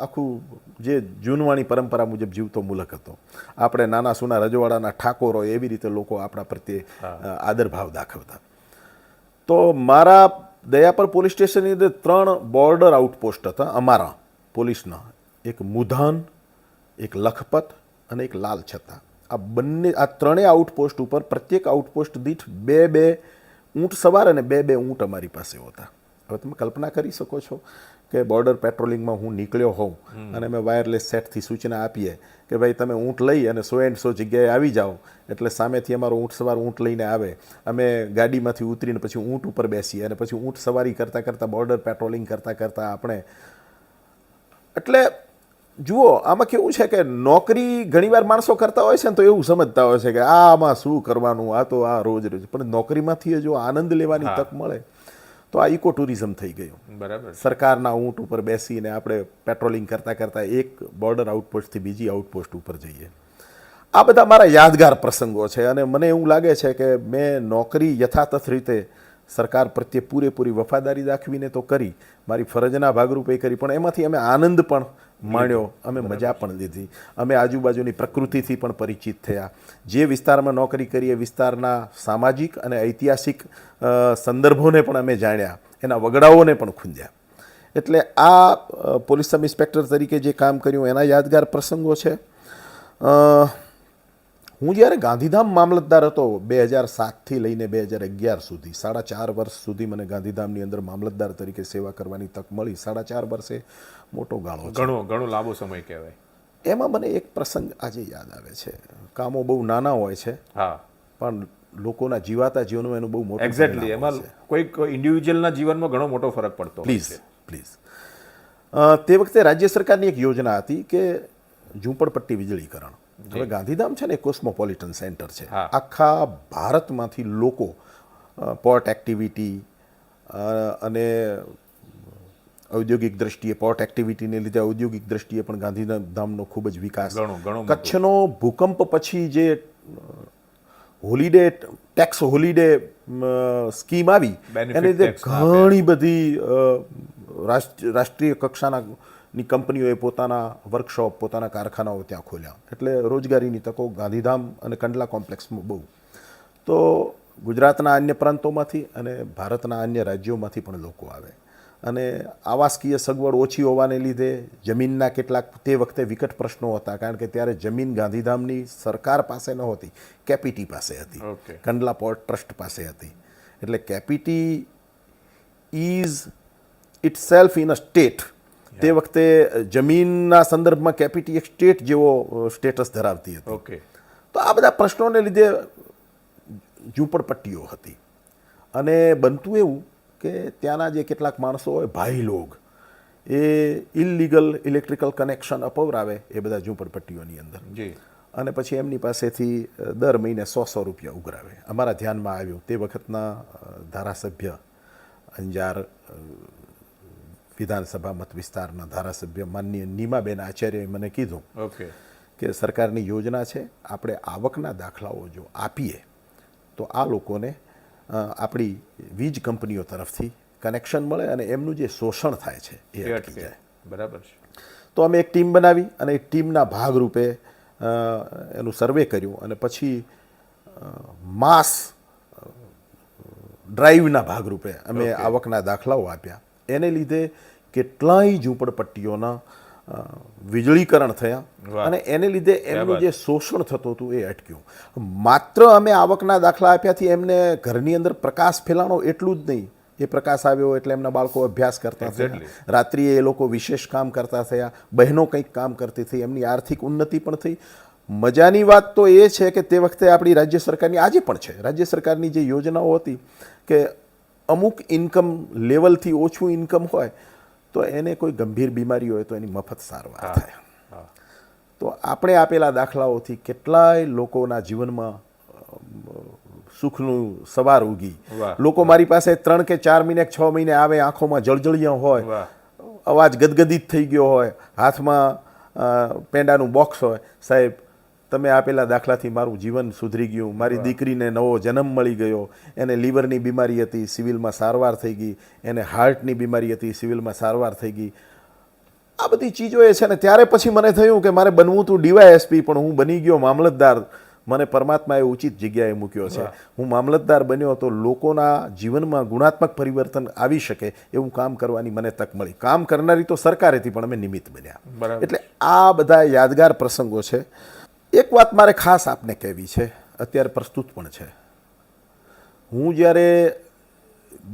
આખું જે જૂનવાણી પરંપરા મુજબ જીવતો મુલક હતો. આપણે નાના સૂના રજવાડાના ઠાકોર હોય એવી રીતે લોકો આપણા પ્રત્યે આદરભાવ દાખવતા. તો મારા દયાપર પોલીસ સ્ટેશનની અંદર 3 બોર્ડર આઉટપોસ્ટ હતા અમારા પોલીસના. એક મુધાન, એક લખપત અને એક લાલ છત્તા. આ ત્રણેય આઉટપોસ્ટ ઉપર પ્રત્યેક આઉટપોસ્ટ દીઠ 2 ઊંટ સવાર અને 2 ઊંટ અમારી પાસે હતા. હવે તમે કલ્પના કરી શકો છો કે બોર્ડર પેટ્રોલિંગમાં હું નીકળ્યો હોઉં અને અમે વાયરલેસ સેટથી સૂચના આપીએ કે ભાઈ તમે ઊંટ લઈ અને 100 જગ્યાએ આવી જાઓ, એટલે સામેથી અમારો ઊંટ સવાર ઊંટ લઈને આવે, અમે ગાડીમાંથી ઉતરીને પછી ઊંટ ઉપર બેસીએ અને પછી ઊંટ સવારી કરતાં કરતાં બોર્ડર પેટ્રોલિંગ કરતાં કરતાં આપણે, એટલે જુઓ આમાં કેવું છે કે નોકરી ઘણીવાર માણસો કરતા હોય છે ને તો એવું સમજતા હોય છે કે આમાં શું કરવાનું, આ તો આ રોજ રોજ, પણ નોકરીમાંથી જો આનંદ લેવાની તક મળે તો આ ઇકો ટુરિઝમ થઈ ગયું. બરાબર. સરકારના ઊંટ ઉપર બેસીને આપણે પેટ્રોલિંગ કરતાં કરતાં એક બોર્ડર આઉટપોસ્ટથી બીજી આઉટપોસ્ટ ઉપર જઈએ. આ બધા મારા યાદગાર પ્રસંગો છે અને મને એવું લાગે છે કે મેં નોકરી યથાતથ રીતે સરકાર પ્રત્યે પૂરેપૂરી વફાદારી દાખવીને તો કરી, મારી ફરજના ભાગરૂપે કરી, પણ એમાંથી અમે આનંદ પણ માણ્યો, અમે મજા પણ લીધી, અમે આજુબાજુની પ્રકૃતિથી પણ પરિચિત થયા. જે વિસ્તારમાં નોકરી કરી એ વિસ્તારના સામાજિક અને ઐતિહાસિક સંદર્ભોને પણ અમે જાણ્યા, એના વગડાઓને પણ ખૂંદ્યા. એટલે આ પોલીસ સબ ઇન્સ્પેક્ટર તરીકે જે કામ કર્યું એના યાદગાર પ્રસંગો છે. હું જ્યારે ગાંધીધામ મામલતદાર હતો 2007થી લઈને 2011 સુધી, 4.5 વર્ષ સુધી મને ગાંધીધામની અંદર મામલતદાર તરીકે સેવા કરવાની તક મળી. 4.5 વર્ષે મોટો ગાળો છે, ઘણો લાંબો સમય કહેવાય. એમાં મને એક પ્રસંગ આજે યાદ આવે છે. કામો બહુ નાના હોય છે, હા, પણ લોકોના જીવાતા જીવનમાં એનું બહુ મોટું એક્ઝેક્ટલી. એમાં કોઈક ઇન્ડિવિજ્યુઅલના જીવનમાં ઘણો મોટો ફરક પડતો. પ્લીઝ તે વખતે રાજ્ય સરકારની એક યોજના હતી કે ઝૂંપડપટ્ટી વીજળીકરણ. હવે ગાંધીધામ છે ને કોસ્મોપોલિટન સેન્ટર છે. આખા ભારતમાંથી લોકો પોર્ટ એક્ટિવિટી અને ઔદ્યોગિક દ્રષ્ટિએ, પોર્ટ એક્ટિવિટીને લીધે ઔદ્યોગિક દ્રષ્ટિએ પણ ગાંધીધામનો ખૂબ જ વિકાસ. કચ્છનો ભૂકંપ પછી જે હોલિડે ટેક્સ હોલિડે સ્કીમ આવી એને લીધે ઘણી બધી રાષ્ટ્રીય કક્ષાના ની કંપનીઓએ પોતાના વર્કશોપ, પોતાના કારખાનાઓ ત્યાં ખોલ્યા, એટલે રોજગારીની તકો ગાંધીધામ અને કંડલા કોમ્પ્લેક્સમાં બહુ. તો ગુજરાતના અન્ય પ્રાંતોમાંથી અને ભારતના અન્ય રાજ્યોમાંથી પણ લોકો આવે અને આવાસકીય સગવડ ઓછી હોવાને લીધે જમીનના કેટલાક તે વખતે વિકટ પ્રશ્નો હતા, કારણ કે ત્યારે જમીન ગાંધીધામની સરકાર પાસે નહોતી, કેપીટી પાસે હતી, કંડલા પોર્ટ ટ્રસ્ટ પાસે હતી. એટલે KPT is it self in a state. તે વખતે જમીનના સંદર્ભમાં કેપીટી એક સ્ટેટ જેવો સ્ટેટસ ધરાવતી હતી. તો આ બધા પ્રશ્નોને લીધે ઝૂંપડપટ્ટીઓ હતી અને બનતું એવું કે ત્યાંના જે કેટલાક માણસો હોય ભાઈ લોગ, એ ઇલીગલ ઇલેક્ટ્રિકલ કનેક્શન અપવરાવે એ બધા ઝૂંપડપટ્ટીઓની અંદર, અને પછી એમની પાસેથી દર મહિને 100 રૂપિયા ઉઘરાવે. અમારા ધ્યાનમાં આવ્યું તે વખતના ધારાસભ્ય, અંજાર વિધાનસભા મત વિસ્તારના ધારાસભ્ય માનનીય નીમાબેન આચાર્યએ મને કીધું કે સરકારની યોજના છે, આપણે આવકના દાખલાઓ જો આપીએ તો આ લોકોને આપણી વીજ કંપનીઓ તરફથી કનેક્શન મળે અને એમનું જે શોષણ થાય છે એ અટકી જાય. બરાબર છે. તો અમે એક ટીમ બનાવી અને એક ટીમના ભાગરૂપે એનું સર્વે કર્યું અને પછી માસ ડ્રાઈવના ભાગરૂપે અમે આવકના દાખલાઓ આપ્યા. એને લીધે કેટલાય ઝૂંપડપટ્ટીઓના વીજળીકરણ થયા અને એને લીધે એમનું જે શોષણ થતું હતું એ અટક્યું. માત્ર અમે આવકના દાખલા આપ્યાથી એમને ઘરની અંદર પ્રકાશ ફેલાણો એટલું જ નહીં, એ પ્રકાશ આવ્યો એટલે એમના બાળકો અભ્યાસ કરતા થયા, રાત્રિએ એ લોકો વિશેષ કામ કરતા થયા, બહેનો કંઈક કામ કરતી થઈ, એમની આર્થિક ઉન્નતિ પણ થઈ. મજાની વાત તો એ છે કે તે વખતે આપણી રાજ્ય સરકારની, આજે પણ છે, રાજ્ય સરકારની જે યોજનાઓ હતી કે અમુક ઇન્કમ લેવલથી ઓછું ઇન્કમ હોય તો એને કોઈ ગંભીર બીમારી હોય તો એની મફત સારવાર થાય. તો આપણે આપેલા દાખલાઓથી કેટલાય લોકોના જીવનમાં સુખનું સવાર ઉગી. વાહ. લોકો મારી પાસે 3 કે 4 મહિને 6 મહિને આવે, આંખોમાં જળજળિયા હોય, વાહ. અવાજ ગદગદિત થઈ ગયો હોય, હાથમાં પેંડાનું બોક્સ હોય, સાહેબ તમે આપેલા દાખલાથી મારું જીવન સુધરી ગયું, મારી દીકરીને નવો જન્મ મળી ગયો, એને લીવરની બીમારી હતી, સિવિલમાં સારવાર થઈ ગઈ, એને હાર્ટની બીમારી હતી, સિવિલમાં સારવાર થઈ ગઈ. આ બધી ચીજો એ છે ને. ત્યારે પછી મને થયું કે મારે બનવું તું ડીવાયએસપી, પણ હું બની ગયો મામલતદાર. મને પરમાત્માએ ઉચિત જગ્યાએ મૂક્યો છે. હું મામલતદાર બન્યો તો લોકોના જીવનમાં ગુણાત્મક પરિવર્તન આવી શકે એવું કામ કરવાની મને તક મળી. કામ કરનારી તો સરકાર હતી, પણ અમે નિમિત્ત બન્યા. બરાબર. એટલે આ બધા યાદગાર પ્રસંગો છે. એક વાત મારે ખાસ આપને કહેવી છે, અત્યારે પ્રસ્તુત પણ છે. હું જ્યારે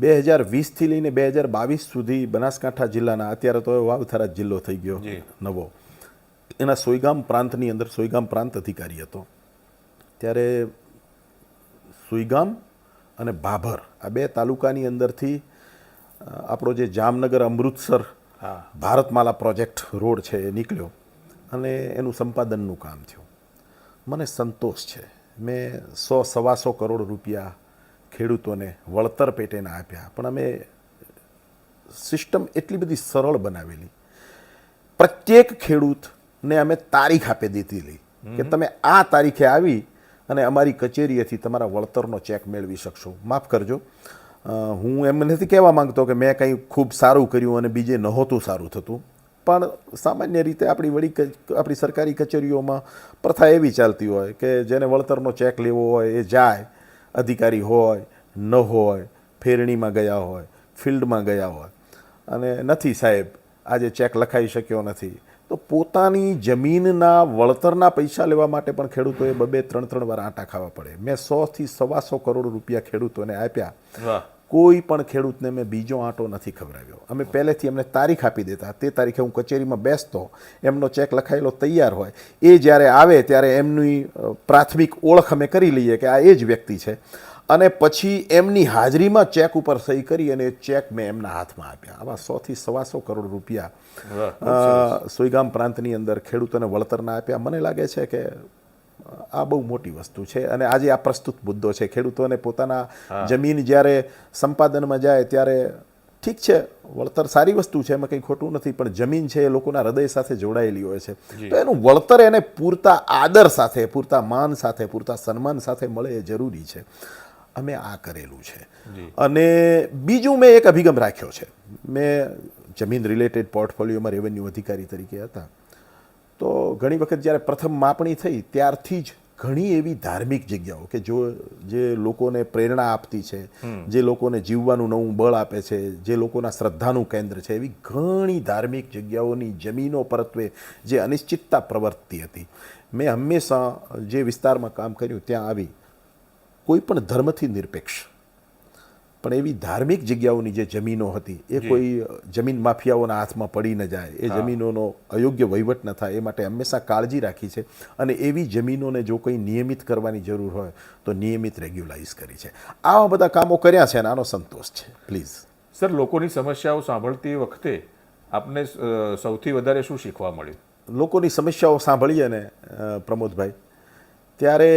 2020થી લઈને 2022 સુધી બનાસકાંઠા જિલ્લાના, અત્યારે તો વાવથરા જિલ્લો થઈ ગયો નવો, એના સોયગામ પ્રાંતની અંદર સોયગામ પ્રાંત અધિકારી હતો. ત્યારે સુઈગામ અને ભાભર આ 2 તાલુકાની અંદરથી આપણો જે જામનગર અમૃતસર ભારતમાલા પ્રોજેક્ટ રોડ છે એ નીકળ્યો અને એનું સંપાદનનું કામ થયું. મને સંતોષ છે. મેં 100-125 કરોડ રૂપિયા ખેડૂતોને વળતર પેટેના આપ્યા, પણ અમે સિસ્ટમ એટલી બધી સરળ બનાવેલી. પ્રત્યેક ખેડૂતને અમે તારીખ આપી દીધેલી કે તમે આ તારીખે આવી અને અમારી કચેરીએથી તમારા વળતરનો ચેક મેળવી શકશો. માફ કરજો, હું એમ નથી કહેવા માંગતો કે મેં કંઈ ખૂબ સારું કર્યું અને બીજે નહોતું સારું થતું, પણ સામાન્ય રીતે આપણી સરકારી કચેરીઓમાં પ્રથા એવી ચાલતી હોય કે જેને વળતરનો ચેક લેવો હોય એ જાય, અધિકારી હોય ન હોય, ફેરણીમાં ગયા હોય, ફિલ્ડમાં ગયા હોય, અને નથી સાહેબ આજે ચેક લખાઈ શક્યો નથી, તો પોતાની જમીનના વળતરના પૈસા લેવા માટે પણ ખેડૂતોએ 2-3 વાર આંટા ખાવા પડે. મેં 100-125 કરોડ રૂપિયા ખેડૂતોને આપ્યા. કોઈ પણ ખેડૂતને મેં બીજો આંટો નથી ખવડાવ્યો. અમે પહેલેથી એમને તારીખ આપી દેતા, તે તારીખે હું કચેરીમાં બેસતો, એમનો ચેક લખાયેલો તૈયાર હોય, એ જ્યારે આવે ત્યારે એમની પ્રાથમિક ઓળખ અમે કરી લઈએ કે આ એ જ વ્યક્તિ છે, અને પછી એમની હાજરીમાં ચેક ઉપર સહી કરી અને ચેક મેં એમના હાથમાં આપ્યા. આવા 100-125 કરોડ રૂપિયા સોયગામ પ્રાંતની અંદર ખેડૂતોને વળતરના આપ્યા. મને લાગે છે કે આ બહુ મોટી વસ્તુ છે. અને આજે આ પ્રસ્તુત મુદ્દો છે. ખેડૂતોને પોતાના જમીન જ્યારે સંપાદનમાં જાય ત્યારે ઠીક છે, વળતર સારી વસ્તુ છે, એમાં કંઈ ખોટું નથી, પણ જમીન છે એ લોકોના હૃદય સાથે જોડાયેલી હોય છે, તો એનું વળતર એને પૂરતા આદર સાથે, પૂરતા માન સાથે, પૂરતા સન્માન સાથે મળે એ જરૂરી છે. અમે આ કરેલું છે. અને બીજું મેં એક અભિગમ રાખ્યો છે. મેં જમીન રિલેટેડ પોર્ટફોલિયોમાં રેવન્યુ અધિકારી તરીકે હતા, તો ઘણી વખત જ્યારે પ્રથમ માપણી થઈ ત્યારથી જ ઘણી એવી ધાર્મિક જગ્યાઓ કે જે લોકોને પ્રેરણા આપતી છે, જે લોકોને જીવવાનું નવું બળ આપે છે, જે લોકોના શ્રદ્ધાનું કેન્દ્ર છે, એવી ઘણી ધાર્મિક જગ્યાઓની જમીનો પરત્વે જે અનિશ્ચિતતા પ્રવર્તતી હતી, મેં હંમેશા જે વિસ્તારમાં કામ કર્યું ત્યાં આવી કોઈ પણ ધર્મથી નિરપેક્ષ પણ એવી ધાર્મિક જગ્યાઓની જે જમીનો હતી એ કોઈ જમીન માફિયાઓના હાથમાં પડી ન જાય, એ જમીનોનો અયોગ્ય વહીવટ ન થાય, એ માટે હંમેશા કાળજી રાખી છે. અને એવી જમીનોને જો કંઈ નિયમિત કરવાની જરૂર હોય તો નિયમિત રેગ્યુલાઇઝ કરી છે. આવા બધા કામો કર્યા છે અને આનો સંતોષ છે. પ્લીઝ સર, લોકોની સમસ્યાઓ સાંભળતી વખતે આપને સૌથી વધારે શું શીખવા મળ્યું? લોકોની સમસ્યાઓ સાંભળીએ ને પ્રમોદભાઈ, ત્યારે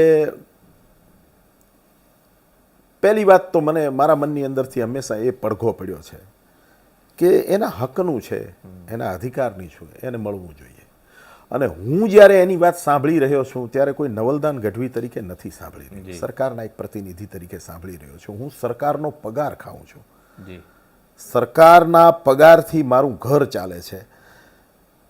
પહેલી વાત તો મને મારા મનની અંદરથી હંમેશા એ પડઘો પડ્યો છે કે એના હકનું છે, એના અધિકારની છે, એને મળવું જોઈએ. અને હું જ્યારે એની વાત સાંભળી રહ્યો છું ત્યારે કોઈ નવલદાન ગઢવી તરીકે નથી સાંભળી રહ્યો, સરકારના એક પ્રતિનિધિ તરીકે સાંભળી રહ્યો છું. હું સરકારનો પગાર ખાઉં છું, સરકારના પગારથી મારું ઘર ચાલે છે,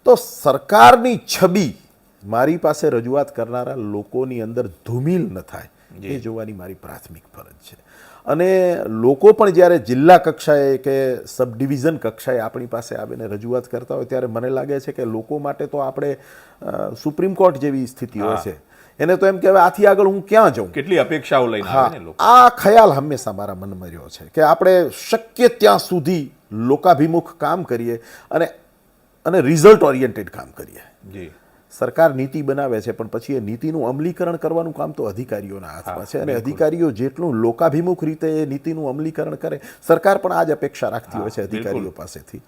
તો સરકારની છબી મારી પાસે રજૂઆત કરનારા લોકોની અંદર ધૂમિલ ન થાય એ જોવાની મારી પ્રાથમિક ફરજ છે. અને લોકો પણ જ્યારે જિલ્લા કક્ષાએ કે સબ ડિવિઝન કક્ષાએ આપણી પાસે આવીને રજૂઆત કરતા હોય ત્યારે મને લાગે છે કે લોકો માટે તો આપણે સુપ્રીમ કોર્ટ જેવી સ્થિતિ હોય છે. એને તો એમ કહેવાય આથી આગળ હું ક્યાં જાઉં, કેટલી અપેક્ષાઓ લઈને આવે ને લોકો. આ ખ્યાલ હંમેશા મારા મનમાં રહ્યો છે કે આપણે શક્ય ત્યાં સુધી લોકાભિમુખ કામ કરીએ અને રિઝલ્ટ ઓરિએન્ટેડ કામ કરીએ. સરકાર નીતિ બનાવે છે પણ પછી એ નીતિનું અમલીકરણ કરવાનું કામ તો અધિકારીઓના હાથમાં છે, અને અધિકારીઓ જેટલું લોકાભિમુખ રીતે એ નીતિનું અમલીકરણ કરે, સરકાર પણ આ જ અપેક્ષા રાખતી હોય છે અધિકારીઓ પાસેથી.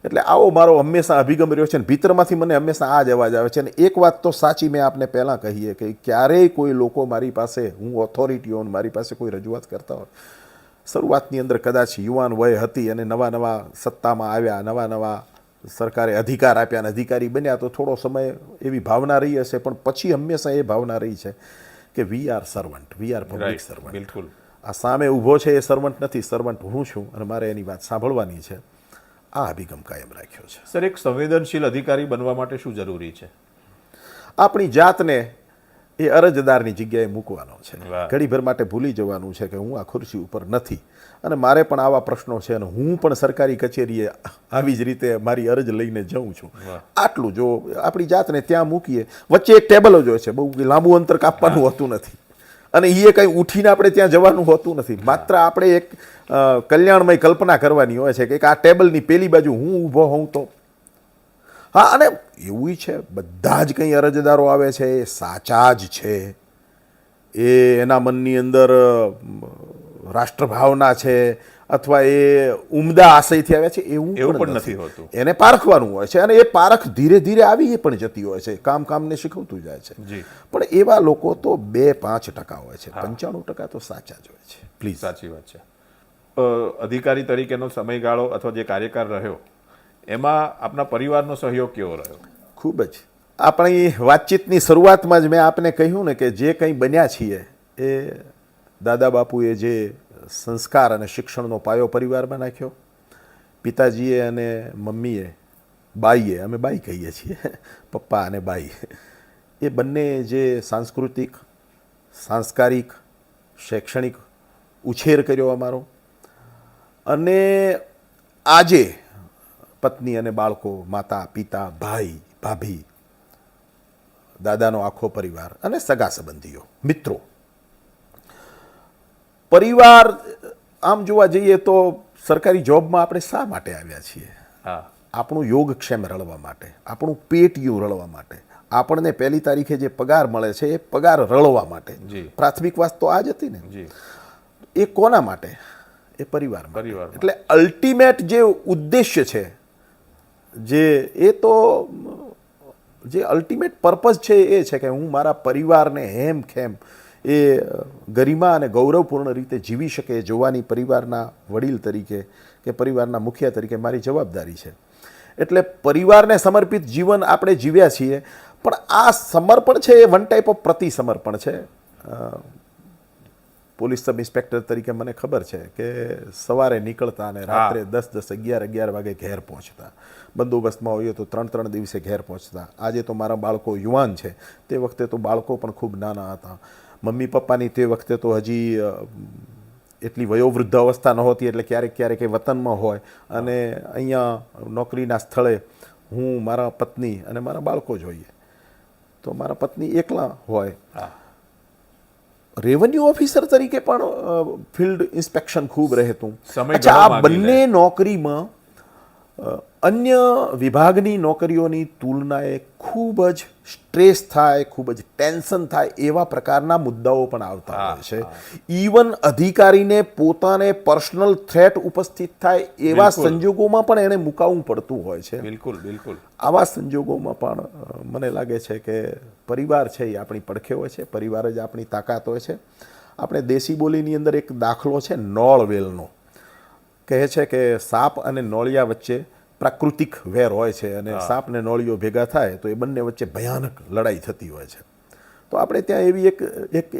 એટલે આવો મારો હંમેશા અભિગમ રહ્યો છે ને ભીતરમાંથી મને હંમેશા આ જ અવાજ આવે છે. અને એક વાત તો સાચી મેં આપને પહેલાં કહીએ કે ક્યારેય કોઈ લોકો મારી પાસે, હું ઓથોરિટીઓ મારી પાસે કોઈ રજૂઆત કરતા હોય, શરૂઆતની અંદર કદાચ યુવાન વય હતી અને નવા નવા સત્તામાં આવ્યા, નવા નવા સરકારે અધિકાર આપ્યા અને અધિકારી બન્યા, તો થોડો સમય એવી ભાવના રહી હશે, પણ પછી હંમેશા એ ભાવના રહી છે કે we are servant, we are public servant. બિલકુલ. આ સામે ઊભો છે એ સર્વન્ટ નથી, સર્વન્ટ હું છું અને મારે એની વાત સાંભળવાની છે. આ અભિગમ કાયમ રાખ્યો છે. સર, એક સંવેદનશીલ અધિકારી બનવા માટે શું જરૂરી છે? આપણી જાતને એ અરજદારની જગ્યાએ મૂકવાનો છે. વાહ. ઘડીભર માટે ભૂલી જવાનું છે કે હું આ ખુરશી ઉપર નથી અને મારે પણ આવા પ્રશ્નો છે અને હું પણ સરકારી કચેરીએ આવી જ રીતે મારી અરજ લઈને જાઉં છું. વાહ. આટલું જો આપણી જાતને ત્યાં મૂકીએ, વચ્ચે એક ટેબલ જ હોય છે, બહુ લાંબુ અંતર કાપવાનું હોતું નથી અને એ કંઈ ઉઠીને આપણે ત્યાં જવાનું હોતું નથી. માત્ર આપણે એક કલ્યાણમય કલ્પના કરવાની હોય છે કે આ ટેબલની પેલી બાજુ હું ઊભો હોઉં તો. હા, અને એવું છે બધા જ કંઈ અરજદારો આવે છે એ સાચા જ છે, એ એના મનની અંદર રાષ્ટ્રભાવના છે અથવા એ ઉમદા આશયથી આવ્યા છે એવું પણ નથી હોતું. એને પારખવાનું હોય છે અને એ પારખ ધીરે ધીરે આવી એ પણ જતી હોય છે, કામને શીખવતું જાય છે. જી. પણ એવા લોકો તો 2-5% હોય છે, 95% તો સાચા જ હોય છે. પ્લીઝ. સાચી વાત છે. અધિકારી તરીકેનો સમયગાળો અથવા જે કાર્યકાળ રહ્યો એમાં આપના પરિવારનો સહયોગ કેવો રહ્યો? ખૂબ જ. આપણી વાતચીતની શરૂઆતમાં જ મેં આપને કહ્યું ને કે જે કંઈ બન્યા છીએ એ દાદા બાપુએ જે સંસ્કાર અને શિક્ષણનો પાયો પરિવારમાં નાખ્યો, પિતાજીએ અને મમ્મીએ, બાઈએ, અમે બાઈ કહીએ છીએ, પપ્પા અને બાઈ, એ બંને જે સાંસ્કારિક શૈક્ષણિક ઉછેર કર્યો અમારો, અને આજે પત્ની અને બાળકો, માતા પિતા, ભાઈ ભાભી, દાદાનો આખો પરિવાર અને સગા સંબંધીઓ, મિત્રો, પરિવાર આમ જોવા જઈએ તો સરકારી જોબમાં આપણે શા માટે આવ્યા છીએ? હા. આપણું યોગક્ષેમ રળવા માટે, આપણું પેટીયું રળવા માટે, આપણને 1 તારીખે જે પગાર મળે છે એ પગાર રળવા માટે. જી. પ્રાથમિક વાત તો આ જ હતી ને. જી. એ કોના માટે? એ પરિવાર. પરિવાર. એટલે અલ્ટિમેટ જે ઉદ્દેશ્ય છે, જે અલ્ટિમેટ પર્પઝ છે એ છે કે હું મારા પરિવારને હેમખેમ એ ગરિમા અને ગૌરવપૂર્ણ રીતે જીવી શકે જોવાની પરિવારના વડીલ તરીકે કે પરિવારના મુખિયા તરીકે મારી જવાબદારી છે. એટલે પરિવારને સમર્પિત જીવન આપણે જીવ્યા છીએ, પણ આ સમર્પણ છે એ વન ટાઈપ ઓફ પ્રતિસમર્પણ છે. પોલીસ સબ ઇન્સ્પેક્ટર તરીકે મને ખબર છે કે સવારે નીકળતા અને રાત્રે 10-10, 11-11 વાગે ઘેર પહોંચતા, બંદોબસ્તમાં હોઈએ તો 3-3 દિવસે ઘેર પહોંચતા. આજે તો મારા બાળકો યુવાન છે, તે વખતે તો બાળકો પણ ખૂબ નાના હતા. મમ્મી પપ્પાની તે વખતે તો હજી એટલી વયોવૃદ્ધ અવસ્થા નહોતી, એટલે ક્યારેક એ વતનમાં હોય અને અહીંયા નોકરીના સ્થળે હું, મારા પત્ની અને મારા બાળકો જોઈએ. તો મારા પત્ની એકલા હોય. રેવન્યુ ઓફિસર તરીકે પણ ફિલ્ડ ઇન્સ્પેક્શન ખૂબ રહેતું. અચ્છા, આ બંને નોકરીમાં અન્ય વિભાગની નોકરીઓની તુલનાએ ખૂબ જ સ્ટ્રેસ થાય, ખૂબ જ ટેન્શન થાય એવા પ્રકારના મુદ્દાઓ પણ આવતા હોય છે. ઇવન અધિકારીને પોતાને પર્સનલ થ્રેટ ઉપસ્થિત થાય એવા સંજોગોમાં પણ એને મુકાવવું પડતું હોય છે. બિલકુલ, બિલકુલ. આવા સંજોગોમાં પણ મને લાગે છે કે પરિવાર છે એ આપણી પડખે હોય છે, પરિવાર જ આપણી તાકાત હોય છે. આપણે દેશી બોલીની અંદર એક દાખલો છે નોળવેલનો. કહે છે કે સાપ અને નોળિયા વચ્ચે પ્રાકૃતિક વેર હોય છે અને સાપ ને નોળિયો ભેગા થાય તો એ બંને વચ્ચે ભયાનક લડાઈ થતી હોય છે. તો આપણે ત્યાં એવી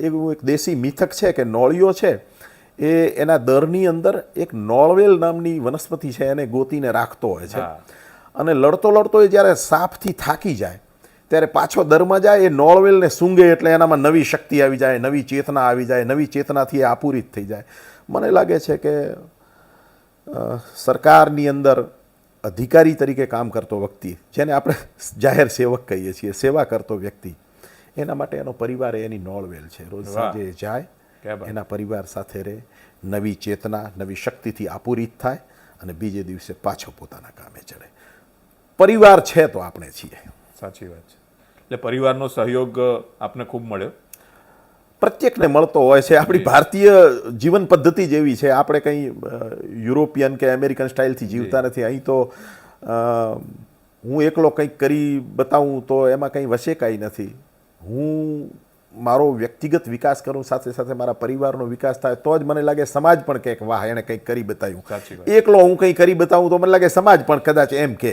એવું એક દેશી મિથક છે કે નોળિયો છે એ એના દરની અંદર એક નોળવેલ નામની વનસ્પતિ છે એને ગોતીને રાખતો હોય છે અને લડતો એ જ્યારે સાપથી થાકી જાય ત્યારે પાછો દરમાં જાય, એ નોળવેલને સૂંઘે એટલે એનામાં નવી શક્તિ આવી જાય, નવી ચેતના આવી જાય, નવી ચેતનાથી એ આપૂરિત થઈ જાય. મને લાગે છે કે સરકારની અંદર અધિકારી તરીકે કામ કરતો વ્યક્તિ, જેને આપણે જાહેર સેવક કહીએ છીએ, સેવા કરતો વ્યક્તિ, એના માટે એનો પરિવાર એની નોળવેલ છે. રોજ સાંજે જાય, એના પરિવાર સાથે રહે, નવી ચેતના, નવી શક્તિથી આપૂરિત થાય અને બીજે દિવસે પાછો પોતાના કામે ચડે. પરિવાર છે તો આપણે છીએ. સાચી વાત છે. એટલે પરિવારનો સહયોગ આપને ખૂબ મળ્યો? પ્રત્યેકને મળતો હોય છે. આપણી ભારતીય જીવન પદ્ધતિ જેવી છે. આપણે કંઈ યુરોપિયન કે અમેરિકન સ્ટાઇલથી જીવતા નથી. અહીં તો હું એકલો કંઈક કરી બતાવું તો એમાં કંઈ વશે કાંઈ નથી. હું મારો વ્યક્તિગત વિકાસ કરું, સાથે સાથે મારા પરિવારનો વિકાસ થાય તો જ મને લાગે સમાજ પણ કંઈક વાહ એણે કંઈક કરી સાચી બતાવ્યું. વાત. એકલો હું કંઈ કરી બતાવું તો મને લાગે સમાજ પણ કદાચ એમ કે